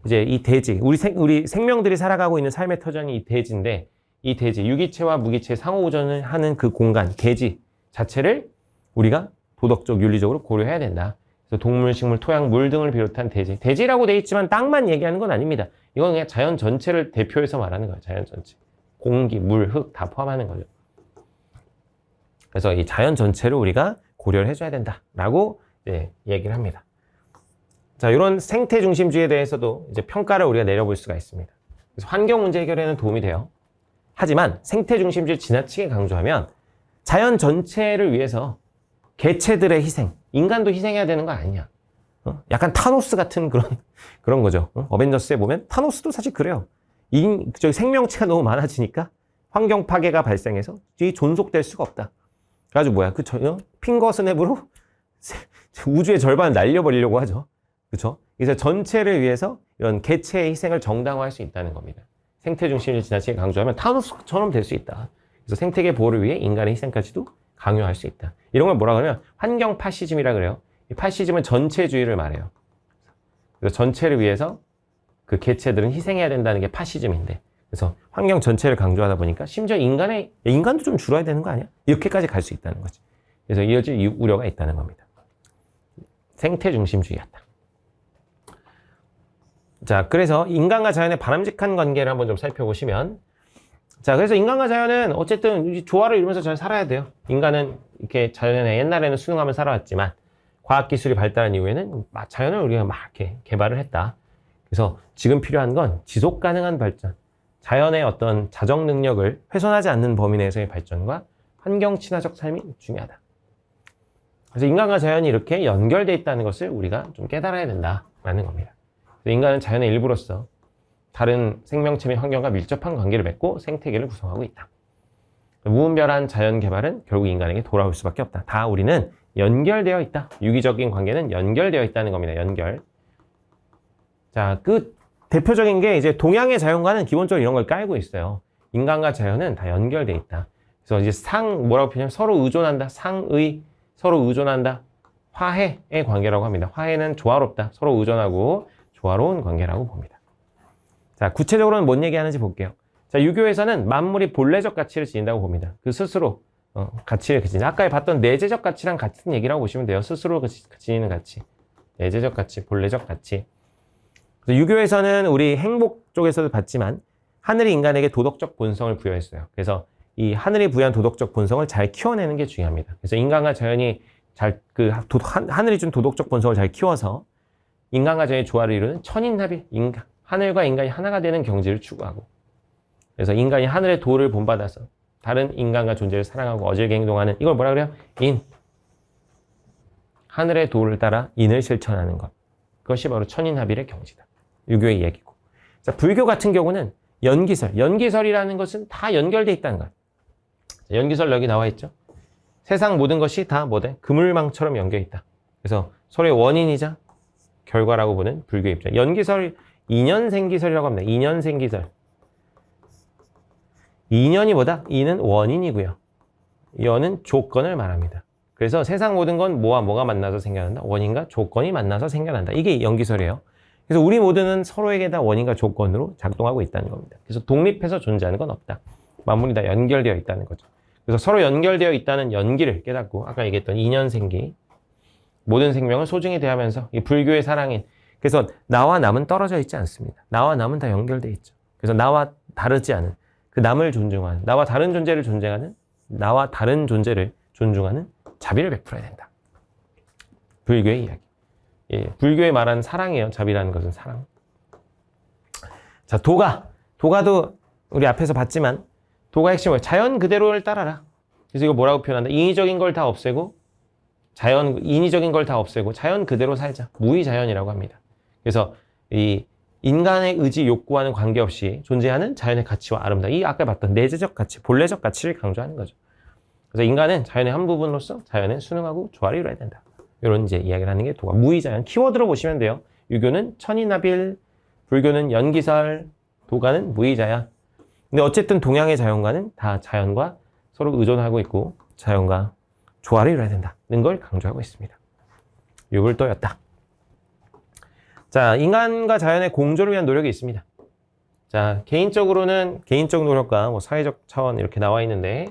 이제 이 대지, 우리 생명들이 살아가고 있는 삶의 터전이 이 대지인데, 이 대지, 유기체와 무기체의 상호우전을 하는 그 공간, 대지 자체를 우리가 도덕적, 윤리적으로 고려해야 된다. 그래서 동물, 식물, 토양, 물 등을 비롯한 대지. 대지라고 돼 있지만 땅만 얘기하는 건 아닙니다. 이건 그냥 자연 전체를 대표해서 말하는 거예요. 자연 전체. 공기, 물, 흙 다 포함하는 거죠. 그래서 이 자연 전체를 우리가 고려를 해줘야 된다라고 얘기를 합니다. 자, 이런 생태 중심주의에 대해서도 이제 평가를 우리가 내려볼 수가 있습니다. 그래서 환경 문제 해결에는 도움이 돼요. 하지만 생태 중심주의를 지나치게 강조하면 자연 전체를 위해서 개체들의 희생, 인간도 희생해야 되는 거 아니냐. 약간 타노스 같은 그런 거죠. 어벤져스에 보면 타노스도 사실 그래요. 저기 생명체가 너무 많아지니까 환경 파괴가 발생해서 존속될 수가 없다. 그래가지고 핑거 스냅으로 우주의 절반을 날려버리려고 하죠. 그렇죠? 그래서 전체를 위해서 이런 개체의 희생을 정당화할 수 있다는 겁니다. 생태 중심을 지나치게 강조하면 타노스처럼 될 수 있다. 그래서 생태계 보호를 위해 인간의 희생까지도 강요할 수 있다. 이런 걸 뭐라 그러면 환경 파시즘이라 그래요. 이 파시즘은 전체주의를 말해요. 그래서 전체를 위해서 그 개체들은 희생해야 된다는 게 파시즘인데, 그래서 환경 전체를 강조하다 보니까 심지어 인간도 좀 줄어야 되는 거 아니야? 이렇게까지 갈 수 있다는 거지. 그래서 이어질 우려가 있다는 겁니다. 생태 중심주의였다. 자, 그래서 인간과 자연의 바람직한 관계를 한번 좀 살펴보시면, 자, 그래서 인간과 자연은 어쨌든 조화를 이루면서 잘 살아야 돼요. 인간은 이렇게 자연에 옛날에는 순응하며 살아왔지만 과학기술이 발달한 이후에는 자연을 우리가 막 이렇게 개발을 했다. 그래서 지금 필요한 건 지속 가능한 발전, 자연의 어떤 자정 능력을 훼손하지 않는 범위 내에서의 발전과 환경 친화적 삶이 중요하다. 그래서 인간과 자연이 이렇게 연결되어 있다는 것을 우리가 좀 깨달아야 된다라는 겁니다. 인간은 자연의 일부로서 다른 생명체 및 환경과 밀접한 관계를 맺고 생태계를 구성하고 있다. 무분별한 자연 개발은 결국 인간에게 돌아올 수밖에 없다. 다 우리는 연결되어 있다. 유기적인 관계는 연결되어 있다는 겁니다. 연결. 자, 그 대표적인 게 이제 동양의 자연과는 기본적으로 이런 걸 깔고 있어요. 인간과 자연은 다 연결되어 있다. 그래서 이제 뭐라고 표현하면 서로 의존한다. 상의, 서로 의존한다. 화해의 관계라고 합니다. 화해는 조화롭다. 서로 의존하고 조화로운 관계라고 봅니다. 자, 구체적으로는 뭔 얘기하는지 볼게요. 자, 유교에서는 만물이 본래적 가치를 지닌다고 봅니다. 그 스스로 가치를 지닌다. 아까 봤던 내재적 가치랑 같은 얘기라고 보시면 돼요. 스스로 지니는 가치. 내재적 가치, 본래적 가치. 그래서 유교에서는 우리 행복 쪽에서도 봤지만 하늘이 인간에게 도덕적 본성을 부여했어요. 그래서 이 하늘이 부여한 도덕적 본성을 잘 키워내는 게 중요합니다. 그래서 인간과 자연이 하늘이 준 도덕적 본성을 잘 키워서 인간과 자연의 조화를 이루는 천인합일, 하늘과 인간이 하나가 되는 경지를 추구하고, 그래서 인간이 하늘의 도를 본받아서 다른 인간과 존재를 사랑하고 어질게 행동하는, 이걸 뭐라 그래요? 하늘의 도를 따라 인을 실천하는 것. 그것이 바로 천인합일의 경지다. 유교의 이야기고. 자, 불교 같은 경우는 연기설이라는 것은 다 연결되어 있다는 거예요. 연기설 여기 나와 있죠. 세상 모든 것이 다 그물망처럼 연결 있다. 그래서 서로의 원인이자 결과라고 보는 불교 입장. 연기설, 인연생기설이라고 합니다. 인연생기설. 인연이 이는 원인이고요. 연은 조건을 말합니다. 그래서 세상 모든 건 뭐와 뭐가 만나서 생겨난다? 원인과 조건이 만나서 생겨난다. 이게 연기설이에요. 그래서 우리 모두는 서로에게 다 원인과 조건으로 작동하고 있다는 겁니다. 그래서 독립해서 존재하는 건 없다. 만물이 다 연결되어 있다는 거죠. 그래서 서로 연결되어 있다는 연기를 깨닫고, 아까 얘기했던 인연생기, 모든 생명을 소중히 대하면서 이 불교의 사랑인, 그래서 나와 남은 떨어져 있지 않습니다. 나와 남은 다 연결되어 있죠. 그래서 나와 다르지 않은, 그 남을 존중하는, 나와 다른 존재를 존중하는, 나와 다른 존재를 존중하는 자비를 베풀어야 된다. 불교의 이야기. 예, 불교에 말하는 사랑이에요. 자비라는 것은 사랑. 자, 도가도 우리 앞에서 봤지만 도가 핵심은 자연 그대로를 따라라. 그래서 이거 뭐라고 표현한다? 인위적인 걸 다 없애고 자연 그대로 살자. 무의자연이라고 합니다. 그래서 이 인간의 의지, 욕구와는 관계없이 존재하는 자연의 가치와 아름다움. 이 아까 봤던 내재적 가치, 본래적 가치를 강조하는 거죠. 그래서 인간은 자연의 한 부분으로서 자연에 순응하고 조화를 이뤄야 된다. 이런 이제 이야기를 하는 게 도가. 무의자연. 키워드로 보시면 돼요. 유교는 천인합일, 불교는 연기설, 도가는 무의자연. 근데 어쨌든 동양의 자연과는 다 자연과 서로 의존하고 있고 자연과 조화를 이뤄야 된다는 걸 강조하고 있습니다. 유불도였다. 자, 인간과 자연의 공존을 위한 노력이 있습니다. 자, 개인적으로는 개인적 노력과 뭐 사회적 차원 이렇게 나와 있는데,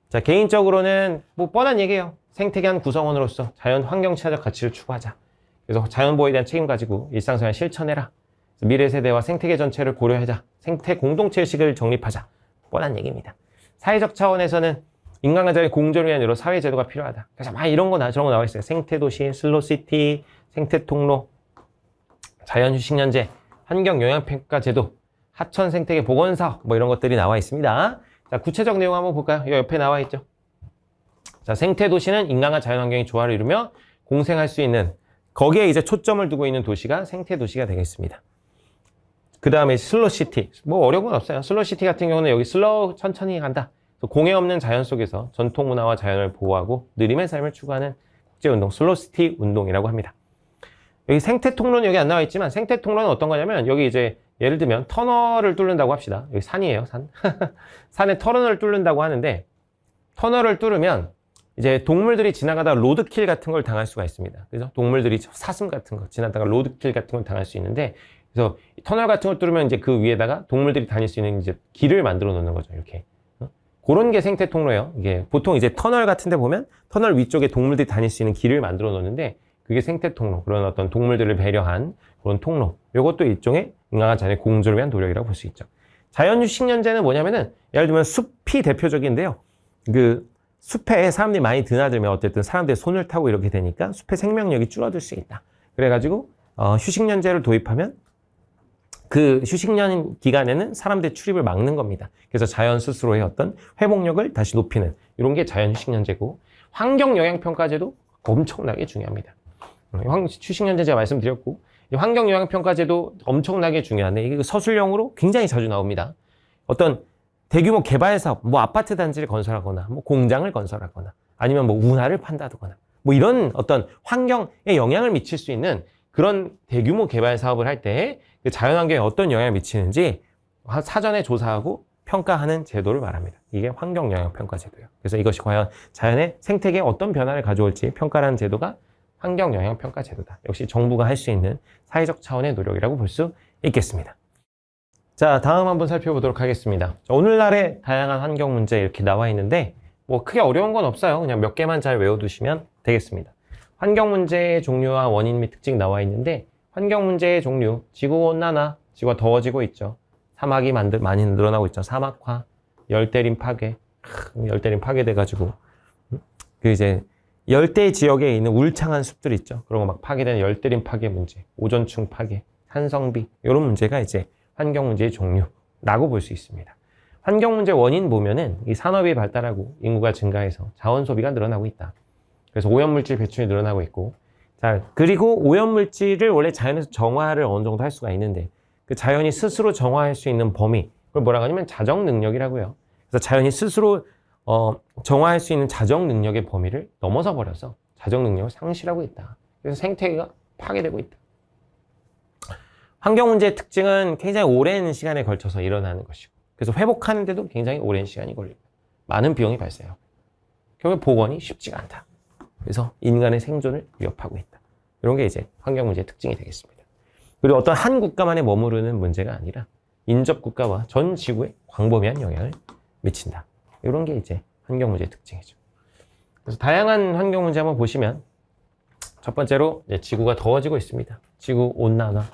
자, 개인적으로는 뭐 뻔한 얘기예요. 생태계 한 구성원으로서 자연 환경 친화적 가치를 추구하자. 그래서 자연 보호에 대한 책임 가지고 일상생활 실천해라. 미래 세대와 생태계 전체를 고려하자. 생태 공동체 의식을 정립하자. 뻔한 얘기입니다. 사회적 차원에서는 인간과 자연의 공존을 위한 여러 사회 제도가 필요하다. 그래서 막 이런 거 저런 거 나와 있어요. 생태도시, 슬로시티, 생태통로, 자연휴식연제, 환경영향평가제도, 하천 생태계 보건사업 뭐 이런 것들이 나와 있습니다. 자, 구체적 내용 한번 볼까요? 이 옆에 나와 있죠. 자, 생태도시는 인간과 자연환경의 조화를 이루며 공생할 수 있는, 거기에 이제 초점을 두고 있는 도시가 생태도시가 되겠습니다. 그 다음에 슬로시티, 뭐 어려운 건 없어요. 슬로시티 같은 경우는 여기 슬로우 천천히 간다. 공해 없는 자연 속에서 전통 문화와 자연을 보호하고 느림의 삶을 추구하는 국제운동, 슬로시티 운동이라고 합니다. 여기 생태통로는 여기 안 나와 있지만, 생태통로는 어떤 거냐면, 여기 이제 예를 들면 터널을 뚫는다고 합시다. 여기 산이에요, 산. 산에 터널을 뚫는다고 하는데, 터널을 뚫으면 이제 동물들이 지나가다가 로드킬 같은 걸 당할 수가 있습니다. 그래서 동물들이 사슴 같은 거 지나다가 로드킬 같은 걸 당할 수 있는데, 그래서 터널 같은 걸 뚫으면 이제 그 위에다가 동물들이 다닐 수 있는 이제 길을 만들어 놓는 거죠. 이렇게. 그런 게 생태 통로예요. 이게 보통 이제 터널 같은 데 보면 터널 위쪽에 동물들이 다닐 수 있는 길을 만들어 놓는데, 그게 생태 통로, 그런 어떤 동물들을 배려한 그런 통로. 이것도 일종의 인간과 자연의 공존을 위한 노력이라고 볼 수 있죠. 자연휴식연제는 뭐냐면은, 예를 들면 숲이 대표적인데요. 그 숲에 사람들이 많이 드나들면 어쨌든 사람들이 손을 타고 이렇게 되니까 숲의 생명력이 줄어들 수 있다. 그래가지고 휴식연제를 도입하면 그 휴식년 기간에는 사람들의 출입을 막는 겁니다. 그래서 자연 스스로의 어떤 회복력을 다시 높이는 이런 게 자연휴식연제고, 환경영향평가제도 엄청나게 중요합니다. 휴식연제 제가 말씀드렸고, 환경영향평가제도 엄청나게 중요한데, 이게 서술형으로 굉장히 자주 나옵니다. 어떤 대규모 개발 사업, 뭐 아파트 단지를 건설하거나, 뭐 공장을 건설하거나, 아니면 뭐 운하를 판다거나, 뭐 이런 어떤 환경에 영향을 미칠 수 있는 그런 대규모 개발 사업을 할 때 그 자연환경에 어떤 영향을 미치는지 사전에 조사하고 평가하는 제도를 말합니다. 이게 환경영향평가제도예요. 그래서 이것이 과연 자연의 생태계에 어떤 변화를 가져올지 평가하는 제도가 환경영향평가제도다. 역시 정부가 할 수 있는 사회적 차원의 노력이라고 볼 수 있겠습니다. 자, 다음 한번 살펴보도록 하겠습니다. 오늘날의 다양한 환경 문제 이렇게 나와 있는데, 뭐 크게 어려운 건 없어요. 그냥 몇 개만 잘 외워두시면 되겠습니다. 환경 문제의 종류와 원인 및 특징 나와 있는데, 환경 문제의 종류, 지구온난화, 지구가 더워지고 있죠. 사막이 많이 늘어나고 있죠. 사막화, 열대림 파괴, 열대림 파괴돼가지고 그 이제 열대 지역에 있는 울창한 숲들 있죠. 그런 거 막 파괴되는 열대림 파괴 문제, 오존층 파괴, 산성비, 이런 문제가 이제 환경 문제의 종류라고 볼 수 있습니다. 환경 문제 원인 보면은 이 산업이 발달하고 인구가 증가해서 자원 소비가 늘어나고 있다. 그래서 오염물질 배출이 늘어나고 있고, 자, 그리고 오염물질을 원래 자연에서 정화를 어느 정도 할 수가 있는데, 그 자연이 스스로 정화할 수 있는 범위, 그걸 뭐라고 하냐면 자정 능력이라고요. 그래서 자연이 스스로 정화할 수 있는 자정 능력의 범위를 넘어서 버려서 자정 능력을 상실하고 있다. 그래서 생태계가 파괴되고 있다. 환경 문제의 특징은 굉장히 오랜 시간에 걸쳐서 일어나는 것이고, 그래서 회복하는데도 굉장히 오랜 시간이 걸립니다. 많은 비용이 발생하고, 결국 복원이 쉽지가 않다. 그래서 인간의 생존을 위협하고 있다. 이런 게 이제 환경 문제의 특징이 되겠습니다. 그리고 어떤 한 국가만에 머무르는 문제가 아니라 인접 국가와 전 지구에 광범위한 영향을 미친다. 이런 게 이제 환경 문제의 특징이죠. 그래서 다양한 환경 문제 한번 보시면, 첫 번째로 지구가 더워지고 있습니다. 지구 온난화,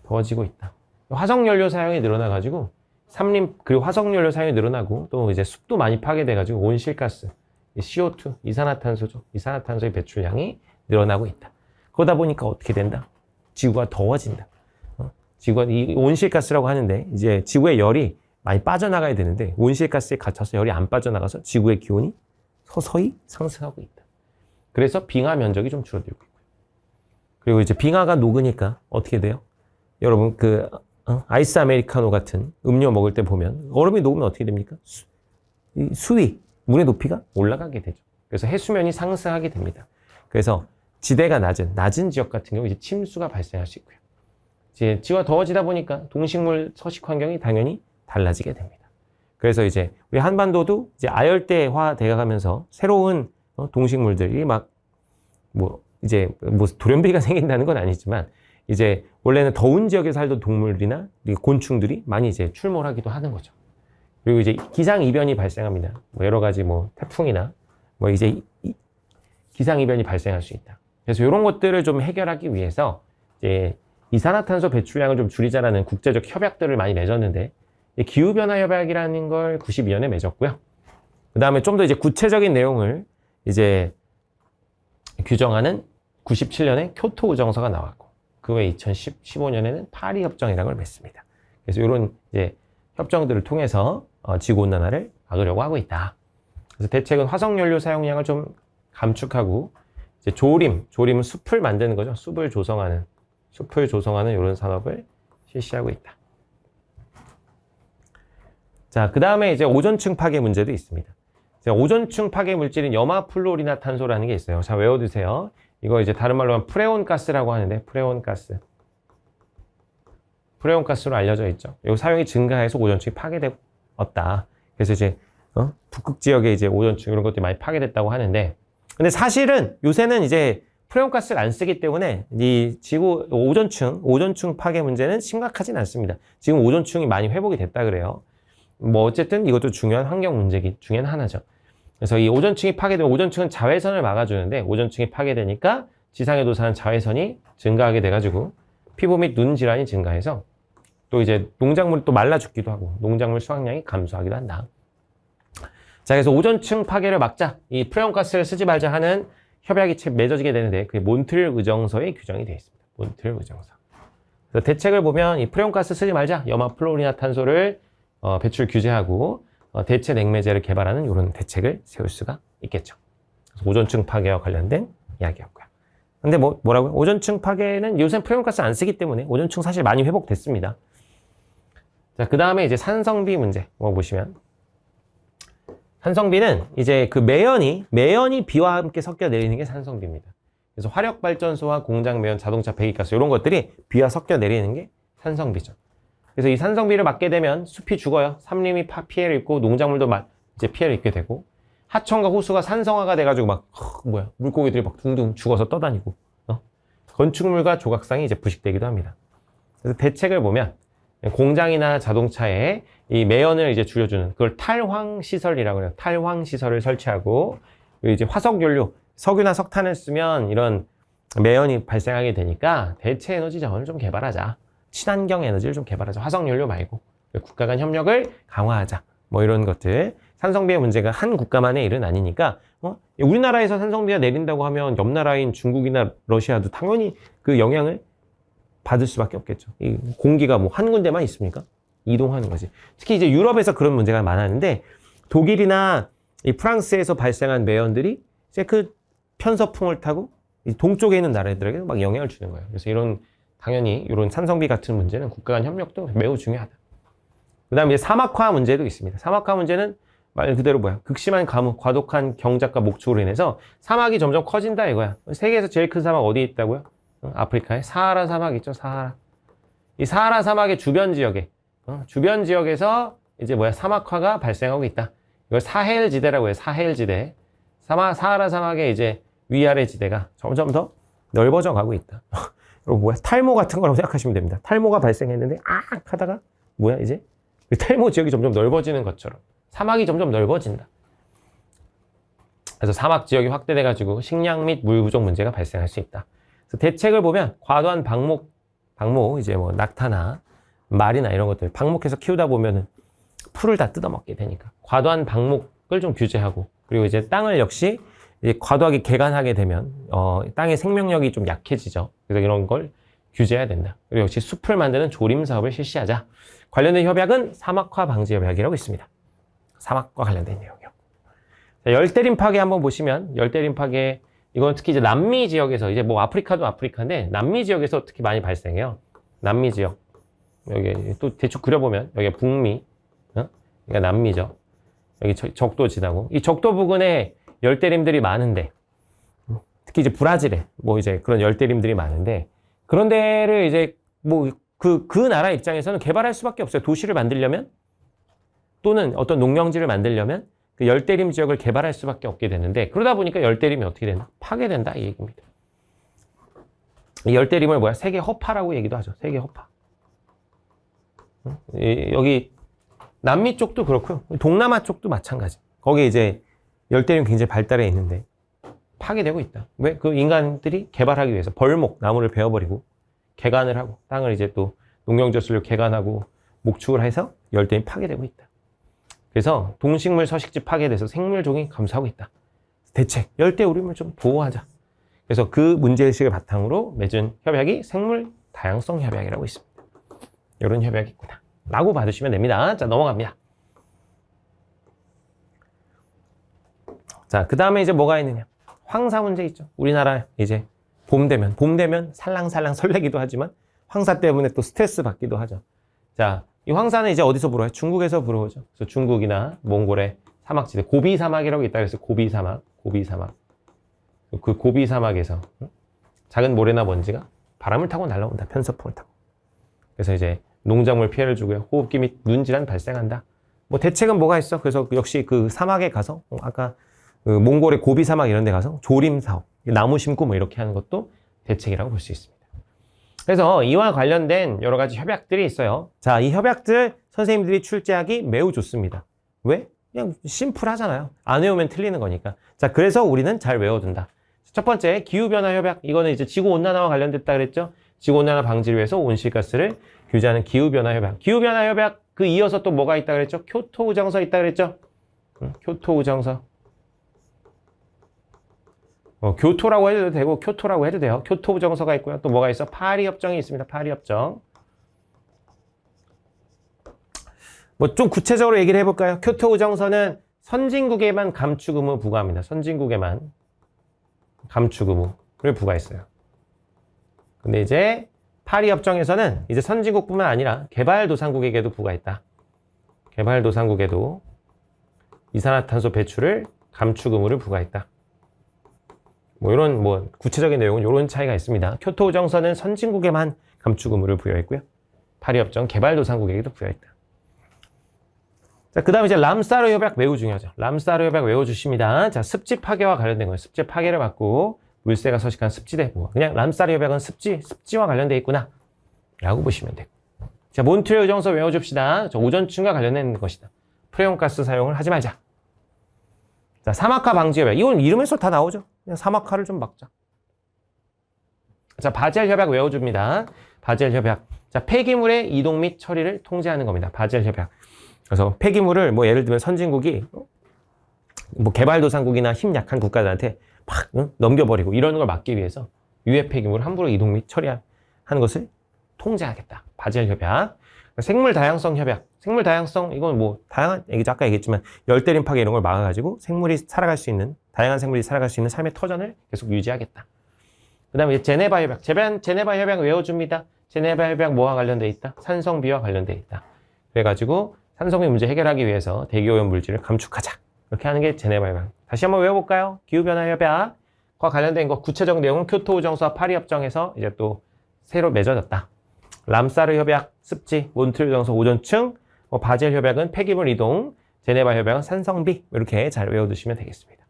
더워지고 있다. 화석연료 사용이 늘어나가지고 산림, 그리고 화석연료 사용이 늘어나고, 또 이제 숲도 많이 파괴돼가지고 온실가스, CO2, 이산화탄소죠. 이산화탄소의 배출량이 늘어나고 있다. 그러다 보니까 어떻게 된다? 지구가 더워진다. 지구가 이 온실가스라고 하는데, 이제 지구의 열이 많이 빠져나가야 되는데 온실가스에 갇혀서 열이 안 빠져나가서 지구의 기온이 서서히 상승하고 있다. 그래서 빙하 면적이 좀 줄어들고 있고요. 그리고 이제 빙하가 녹으니까 어떻게 돼요? 여러분 아이스 아메리카노 같은 음료 먹을 때 보면 얼음이 녹으면 어떻게 됩니까? 수위, 물의 높이가 올라가게 되죠. 그래서 해수면이 상승하게 됩니다. 그래서 지대가 낮은 지역 같은 경우 이제 침수가 발생할 수 있고요. 이제 지구가 더워지다 보니까 동식물 서식 환경이 당연히 달라지게 됩니다. 그래서 이제 우리 한반도도 이제 아열대화 돼가면서 새로운 동식물들이 막 이제 돌연변이가 생긴다는 건 아니지만 이제 원래는 더운 지역에 살던 동물이나 곤충들이 많이 이제 출몰하기도 하는 거죠. 그리고 이제 기상이변이 발생합니다. 뭐 여러 가지 뭐 태풍이나 뭐 이제 기상이변이 발생할 수 있다. 그래서 이런 것들을 좀 해결하기 위해서 이제 이산화탄소 배출량을 좀 줄이자라는 국제적 협약들을 많이 맺었는데, 기후변화 협약이라는 걸 92년에 맺었고요. 그 다음에 좀 더 이제 구체적인 내용을 이제 규정하는 97년에 교토 의정서가 나왔고, 그 외에 2015년에는 파리 협정이라는 걸 맺습니다. 그래서 이런 이제 협정들을 통해서 지구 온난화를 막으려고 하고 있다. 그래서 대책은 화석연료 사용량을 좀 감축하고, 이제 조림은 숲을 만드는 거죠. 숲을 조성하는 이런 산업을 실시하고 있다. 자, 그 다음에 이제 오존층 파괴 문제도 있습니다. 오존층 파괴 물질인 염화플로리나탄소라는 게 있어요. 자, 외워두세요. 이거 이제 다른 말로 하면 프레온 가스라고 하는데, 프레온 가스로 알려져 있죠. 이 사용이 증가해서 오존층이 파괴되었다. 그래서 이제 북극 지역에 이제 오존층 이런 것들이 많이 파괴됐다고 하는데, 근데 사실은 요새는 이제 프레온 가스를 안 쓰기 때문에 이 지구 오존층 파괴 문제는 심각하진 않습니다. 지금 오존층이 많이 회복이 됐다 그래요. 뭐 어쨌든 이것도 중요한 환경 문제 중에 하나죠. 그래서 이 오존층이 파괴되면, 오존층은 자외선을 막아주는데 오존층이 파괴되니까 지상에 도사하는 자외선이 증가하게 돼가지고 피부 및 눈 질환이 증가해서 또 이제 농작물이 또 말라 죽기도 하고 농작물 수확량이 감소하기도 한다. 자, 그래서 오존층 파괴를 막자, 이 프레온가스를 쓰지 말자 하는 협약이 맺어지게 되는데, 그게 몬트리올 의정서에 규정이 되어 있습니다. 몬트리올 의정서. 그래서 대책을 보면 이 프레온가스 쓰지 말자, 염화플로리나탄소를 배출 규제하고 대체 냉매제를 개발하는 이런 대책을 세울 수가 있겠죠. 그래서 오존층 파괴와 관련된 이야기였고요. 근데 뭐라고요? 오존층 파괴는 요새 프레온가스 안 쓰기 때문에 오존층 사실 많이 회복됐습니다. 자, 그 다음에 이제 산성비 문제 보시면, 산성비는 이제 그 매연이 비와 함께 섞여 내리는 게 산성비입니다. 그래서 화력발전소와 공장 매연, 자동차 배기가스 이런 것들이 비와 섞여 내리는 게 산성비죠. 그래서 이 산성비를 맞게 되면 숲이 죽어요. 산림이 피해를 입고 농작물도 이제 피해를 입게 되고, 하천과 호수가 산성화가 돼가지고 물고기들이 막 둥둥 죽어서 떠다니고, 건축물과 조각상이 이제 부식되기도 합니다. 그래서 대책을 보면 공장이나 자동차에 이 매연을 이제 줄여주는 그걸 탈황시설이라고 해요. 탈황시설을 설치하고, 이제 화석연료, 석유나 석탄을 쓰면 이런 매연이 발생하게 되니까 대체 에너지 자원을 좀 개발하자. 친환경 에너지를 좀 개발하자. 화석연료 말고 국가 간 협력을 강화하자. 뭐 이런 것들. 산성비의 문제가 한 국가만의 일은 아니니까 우리나라에서 산성비가 내린다고 하면 옆 나라인 중국이나 러시아도 당연히 그 영향을 받을 수밖에 없겠죠. 이 공기가 한 군데만 있습니까? 이동하는 거지. 특히 이제 유럽에서 그런 문제가 많았는데, 독일이나 이 프랑스에서 발생한 매연들이 이제 그 편서풍을 타고 이 동쪽에 있는 나라들에게 막 영향을 주는 거예요. 그래서 당연히 이런 산성비 같은 문제는 국가 간 협력도 매우 중요하다. 그 다음에 이제 사막화 문제도 있습니다. 사막화 문제는 말 그대로 극심한 가뭄, 과도한 경작과 목축으로 인해서 사막이 점점 커진다 이거야. 세계에서 제일 큰 사막 어디 있다고요? 아프리카에 사하라 사막 있죠, 사하라. 이 사하라 사막의 주변 지역에서 이제 사막화가 발생하고 있다. 이걸 사헬 지대라고 해요. 사헬 지대. 사하라 사막의 이제 위아래 지대가 점점 더 넓어져 가고 있다. 여러분 탈모 같은 거라고 생각하시면 됩니다. 탈모가 발생했는데 하다가 이제 그 탈모 지역이 점점 넓어지는 것처럼 사막이 점점 넓어진다. 그래서 사막 지역이 확대돼 가지고 식량 및 물 부족 문제가 발생할 수 있다. 그래서 대책을 보면 과도한 방목 이제 낙타나 말이나 이런 것들 방목해서 키우다 보면은 풀을 다 뜯어먹게 되니까 과도한 방목을 좀 규제하고, 그리고 이제 땅을 역시 이제 과도하게 개간하게 되면 땅의 생명력이 좀 약해지죠. 그래서 이런 걸 규제해야 된다. 그리고 역시 숲을 만드는 조림 사업을 실시하자. 관련된 협약은 사막화 방지 협약이라고 있습니다. 사막과 관련된 내용이요. 열대림 파괴 한번 보시면, 열대림 파괴 이건 특히 이제 남미 지역에서, 이제 아프리카도 아프리카인데 남미 지역에서 특히 많이 발생해요. 남미 지역. 여기 또 대충 그려보면 여기가 북미, 여기가 남미죠. 여기 적도 지나고, 이 적도 부근에 열대림들이 많은데, 특히 이제 브라질에 이제 그런 열대림들이 많은데, 그런 데를 이제 그 나라 입장에서는 개발할 수밖에 없어요. 도시를 만들려면, 또는 어떤 농명지를 만들려면 그 열대림 지역을 개발할 수밖에 없게 되는데, 그러다 보니까 열대림이 어떻게 되나? 파괴된다 이 얘기입니다. 이 열대림을 뭐야? 세계 허파라고 얘기도 하죠. 세계 허파. 여기 남미 쪽도 그렇고요. 동남아 쪽도 마찬가지. 거기 이제 열대림 굉장히 발달해 있는데 파괴되고 있다. 왜? 그 인간들이 개발하기 위해서 벌목, 나무를 베어버리고 개간을 하고 땅을 이제 또 농경저술로 개간하고 목축을 해서 열대림이 파괴되고 있다. 그래서 동식물 서식지 파괴돼서 생물종이 감소하고 있다. 대책, 열대우림을 좀 보호하자. 그래서 그 문제의식을 바탕으로 맺은 협약이 생물 다양성 협약이라고 있습니다. 이런 협약이 있구나 라고 받으시면 됩니다. 자, 넘어갑니다. 자, 그 다음에 이제 뭐가 있느냐. 황사 문제 있죠. 우리나라 이제 봄 되면 살랑살랑 설레기도 하지만 황사 때문에 또 스트레스 받기도 하죠. 자, 이 황사는 이제 어디서 불어요? 중국에서 불어오죠. 그래서 중국이나 몽골의 사막지대, 고비 사막이라고 있다 그래서 고비 사막. 그 고비 사막에서 작은 모래나 먼지가 바람을 타고 날아온다. 편서풍을 타고. 그래서 이제 농작물 피해를 주고요. 호흡기 및 눈 질환 발생한다. 뭐 대책은 뭐가 있어? 그래서 역시 그 사막에 가서 아까 그 몽골의 고비 사막 이런 데 가서 조림 사업, 나무 심고 뭐 이렇게 하는 것도 대책이라고 볼 수 있습니다. 그래서 이와 관련된 여러 가지 협약들이 있어요. 자, 이 협약들 선생님들이 출제하기 매우 좋습니다. 왜? 그냥 심플하잖아요. 안 외우면 틀리는 거니까. 자, 그래서 우리는 잘 외워둔다. 첫 번째, 기후변화 협약. 이거는 이제 지구온난화와 관련됐다 그랬죠? 지구온난화 방지를 위해서 온실가스를 규제하는 기후변화 협약. 기후변화 협약 그 이어서 또 뭐가 있다 그랬죠? 교토우정서 있다 그랬죠? 교토우정서. 교토라고 해도 되고 교토라고 해도 돼요. 교토우정서가 있고요. 또 뭐가 있어? 파리협정이 있습니다. 파리협정. 뭐 좀 구체적으로 얘기를 해볼까요? 교토우정서는 선진국에만 감축 의무 부과합니다. 선진국에만 감축 의무를 부과했어요. 근데 이제 파리협정에서는 이제 선진국뿐만 아니라 개발도상국에게도 부과했다. 개발도상국에도 이산화탄소 배출을 감축 의무를 부과했다. 뭐 이런 뭐 구체적인 내용은 이런 차이가 있습니다. 교토우정서는 선진국에만 감축 의무를 부여했고요. 파리협정 개발도상국에게도 부여했다. 자, 그 다음에 이제 람사르 협약 매우 중요하죠. 람사르 협약 외워주십니다. 자, 습지 파괴와 관련된 거예요. 습지 파괴를 막고 물새가 서식한 습지대. 뭐 그냥 람사르 협약은 습지와 관련되어 있구나 라고 보시면 되고. 자, 몬트리올 정서 외워줍시다. 저 오존층과 관련된 것이다. 프레온가스 사용을 하지 말자. 자, 사막화 방지 협약. 이건 이름에서 다 나오죠. 그냥 사막화를 좀 막자. 자, 바젤 협약 외워줍니다. 바젤 협약. 자, 폐기물의 이동 및 처리를 통제하는 겁니다. 바젤 협약. 그래서 폐기물을 뭐 예를 들면 선진국이 뭐 개발도상국이나 힘 약한 국가들한테 막 넘겨버리고 이러는 걸 막기 위해서 유해 폐기물을 함부로 이동 및 처리하는 것을 통제하겠다. 바젤 협약. 생물 다양성 협약. 생물 다양성, 이건 뭐 다양한 얘기죠. 아까 얘기했지만 열대림 파괴 이런 걸 막아가지고 생물이 살아갈 수 있는, 다양한 생물이 살아갈 수 있는 삶의 터전을 계속 유지하겠다. 그 다음에 제네바 협약. 제네바 협약 외워줍니다. 제네바 협약 뭐와 관련돼 있다? 산성비와 관련돼 있다. 그래가지고 산성비 문제 해결하기 위해서 대기오염 물질을 감축하자. 이렇게 하는 게 제네바 협약. 다시 한번 외워볼까요? 기후변화 협약과 관련된 거 구체적 내용은 교토우정서와 파리협정에서 이제 또 새로 맺어졌다. 람사르 협약, 습지, 몬트리올 정서 오존층, 바젤 협약은 폐기물 이동, 제네바 협약은 산성비. 이렇게 잘 외워두시면 되겠습니다.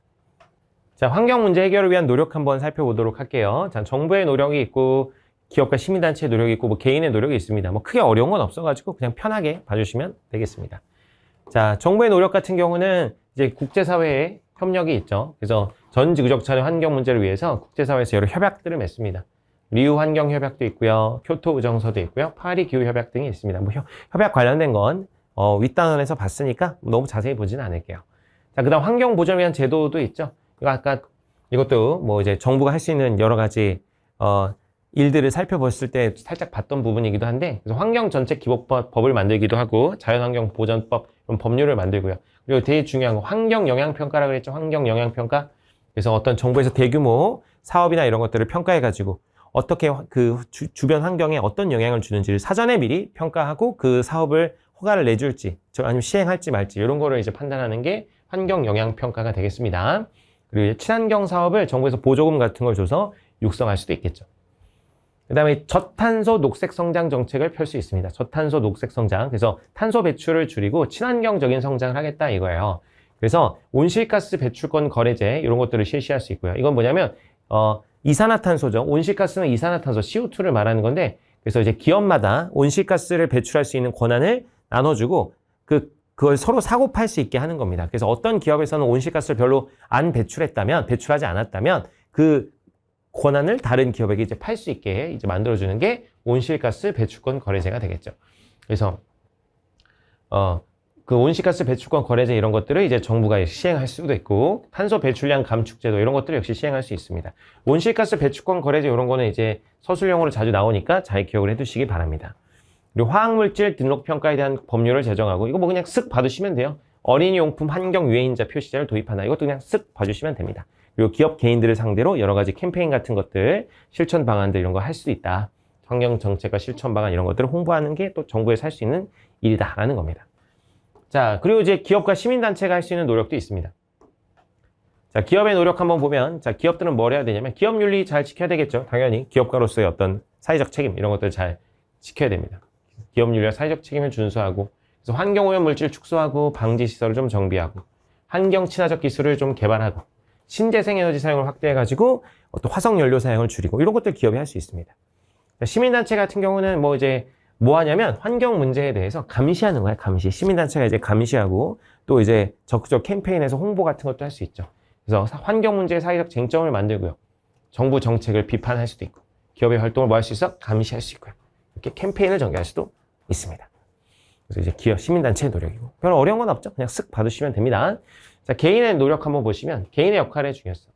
자, 환경 문제 해결을 위한 노력 한번 살펴보도록 할게요. 자, 정부의 노력이 있고 기업과 시민단체의 노력이 있고 뭐 개인의 노력이 있습니다. 뭐 크게 어려운 건 없어가지고 그냥 편하게 봐주시면 되겠습니다. 자, 정부의 노력 같은 경우는 이제 국제사회의 협력이 있죠. 그래서 전 지구적 차례 환경 문제를 위해서 국제사회에서 여러 협약들을 맺습니다. 리우 환경 협약도 있고요. 교토 우정서도 있고요. 파리 기후 협약 등이 있습니다. 뭐 협약 관련된 건 윗단원에서 봤으니까 너무 자세히 보지는 않을게요. 자, 그다음 환경 보전을 위한 제도도 있죠. 이거 아까 이것도 뭐 이제 정부가 할 수 있는 여러 가지 일들을 살펴봤을 때 살짝 봤던 부분이기도 한데, 그래서 환경정책기본법을 만들기도 하고 자연환경보전법 이런 법률을 만들고요. 그리고 되게 중요한 거 환경영향평가라고 그랬죠. 환경영향평가. 그래서 어떤 정부에서 대규모 사업이나 이런 것들을 평가해가지고 어떻게 그 주변 환경에 어떤 영향을 주는지를 사전에 미리 평가하고 그 사업을 허가를 내줄지 아니면 시행할지 말지 이런 거를 이제 판단하는 게 환경영향평가가 되겠습니다. 그리고 친환경 사업을 정부에서 보조금 같은 걸 줘서 육성할 수도 있겠죠. 그 다음에 저탄소 녹색 성장 정책을 펼 수 있습니다. 저탄소 녹색 성장. 그래서 탄소 배출을 줄이고 친환경적인 성장을 하겠다 이거예요. 그래서 온실가스 배출권 거래제 이런 것들을 실시할 수 있고요. 이건 뭐냐면 이산화탄소죠. 온실가스는 이산화탄소, CO2를 말하는 건데, 그래서 이제 기업마다 온실가스를 배출할 수 있는 권한을 나눠주고, 그걸 서로 사고 팔 수 있게 하는 겁니다. 그래서 어떤 기업에서는 온실가스를 별로 안 배출하지 않았다면, 그 권한을 다른 기업에게 이제 팔 수 있게 이제 만들어주는 게 온실가스 배출권 거래제가 되겠죠. 그래서, 그 온실가스 배출권 거래제 이런 것들을 이제 정부가 시행할 수도 있고, 탄소 배출량 감축제도 이런 것들을 역시 시행할 수 있습니다. 온실가스 배출권 거래제 이런 거는 이제 서술용어로 자주 나오니까 잘 기억을 해두시기 바랍니다. 그리고 화학물질 등록 평가에 대한 법률을 제정하고, 이거 뭐 그냥 쓱 봐두시면 돼요. 어린이용품 환경 유해인자 표시제를 도입한다. 이것도 그냥 쓱 봐주시면 됩니다. 그리고 기업 개인들을 상대로 여러 가지 캠페인 같은 것들, 실천 방안들 이런 거 할 수 있다. 환경 정책과 실천 방안 이런 것들을 홍보하는 게 또 정부에서 할 수 있는 일이다라는 겁니다. 자, 그리고 이제 기업과 시민단체가 할 수 있는 노력도 있습니다. 자, 기업의 노력 한번 보면, 자, 기업들은 뭘 해야 되냐면, 기업 윤리 잘 지켜야 되겠죠. 당연히 기업가로서의 어떤 사회적 책임 이런 것들 잘 지켜야 됩니다. 기업 윤리와 사회적 책임을 준수하고, 그래서 환경오염 물질 축소하고, 방지 시설을 좀 정비하고, 환경 친화적 기술을 좀 개발하고, 신재생 에너지 사용을 확대해가지고 어떤 화석 연료 사용을 줄이고, 이런 것들 기업이 할 수 있습니다. 자, 시민단체 같은 경우는 뭐 하냐면 환경 문제에 대해서 감시하는 거야, 감시. 시민단체가 이제 감시하고 또 이제 적극적 캠페인에서 홍보 같은 것도 할 수 있죠. 그래서 환경 문제의 사회적 쟁점을 만들고요. 정부 정책을 비판할 수도 있고, 기업의 활동을 뭐 할 수 있어? 감시할 수 있고요. 이렇게 캠페인을 전개할 수도 있습니다. 그래서 이제 기업, 시민단체의 노력이고, 별로 어려운 건 없죠. 그냥 쓱 봐두시면 됩니다. 자, 개인의 노력 한번 보시면, 개인의 역할의 중요성.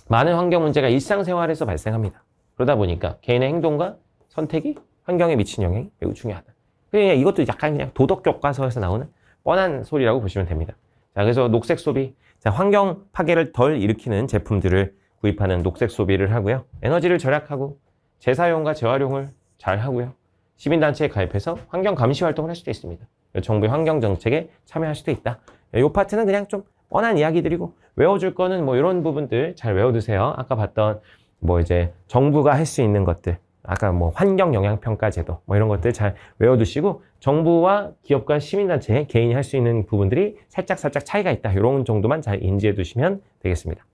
많은 환경 문제가 일상생활에서 발생합니다. 그러다 보니까 개인의 행동과 선택이 환경에 미친 영향이 매우 중요하다. 그냥 이것도 약간 그냥 도덕 교과서에서 나오는 뻔한 소리라고 보시면 됩니다. 자, 그래서 녹색 소비. 자, 환경 파괴를 덜 일으키는 제품들을 구입하는 녹색 소비를 하고요. 에너지를 절약하고 재사용과 재활용을 잘 하고요. 시민단체에 가입해서 환경 감시 활동을 할 수도 있습니다. 정부의 환경 정책에 참여할 수도 있다. 이 파트는 그냥 좀 뻔한 이야기들이고, 외워줄 거는 뭐 이런 부분들 잘 외워두세요. 아까 봤던 뭐 이제 정부가 할 수 있는 것들, 아까 뭐 환경 영향 평가 제도 뭐 이런 것들 잘 외워두시고, 정부와 기업과 시민단체, 개인이 할 수 있는 부분들이 살짝 차이가 있다. 이런 정도만 잘 인지해 두시면 되겠습니다.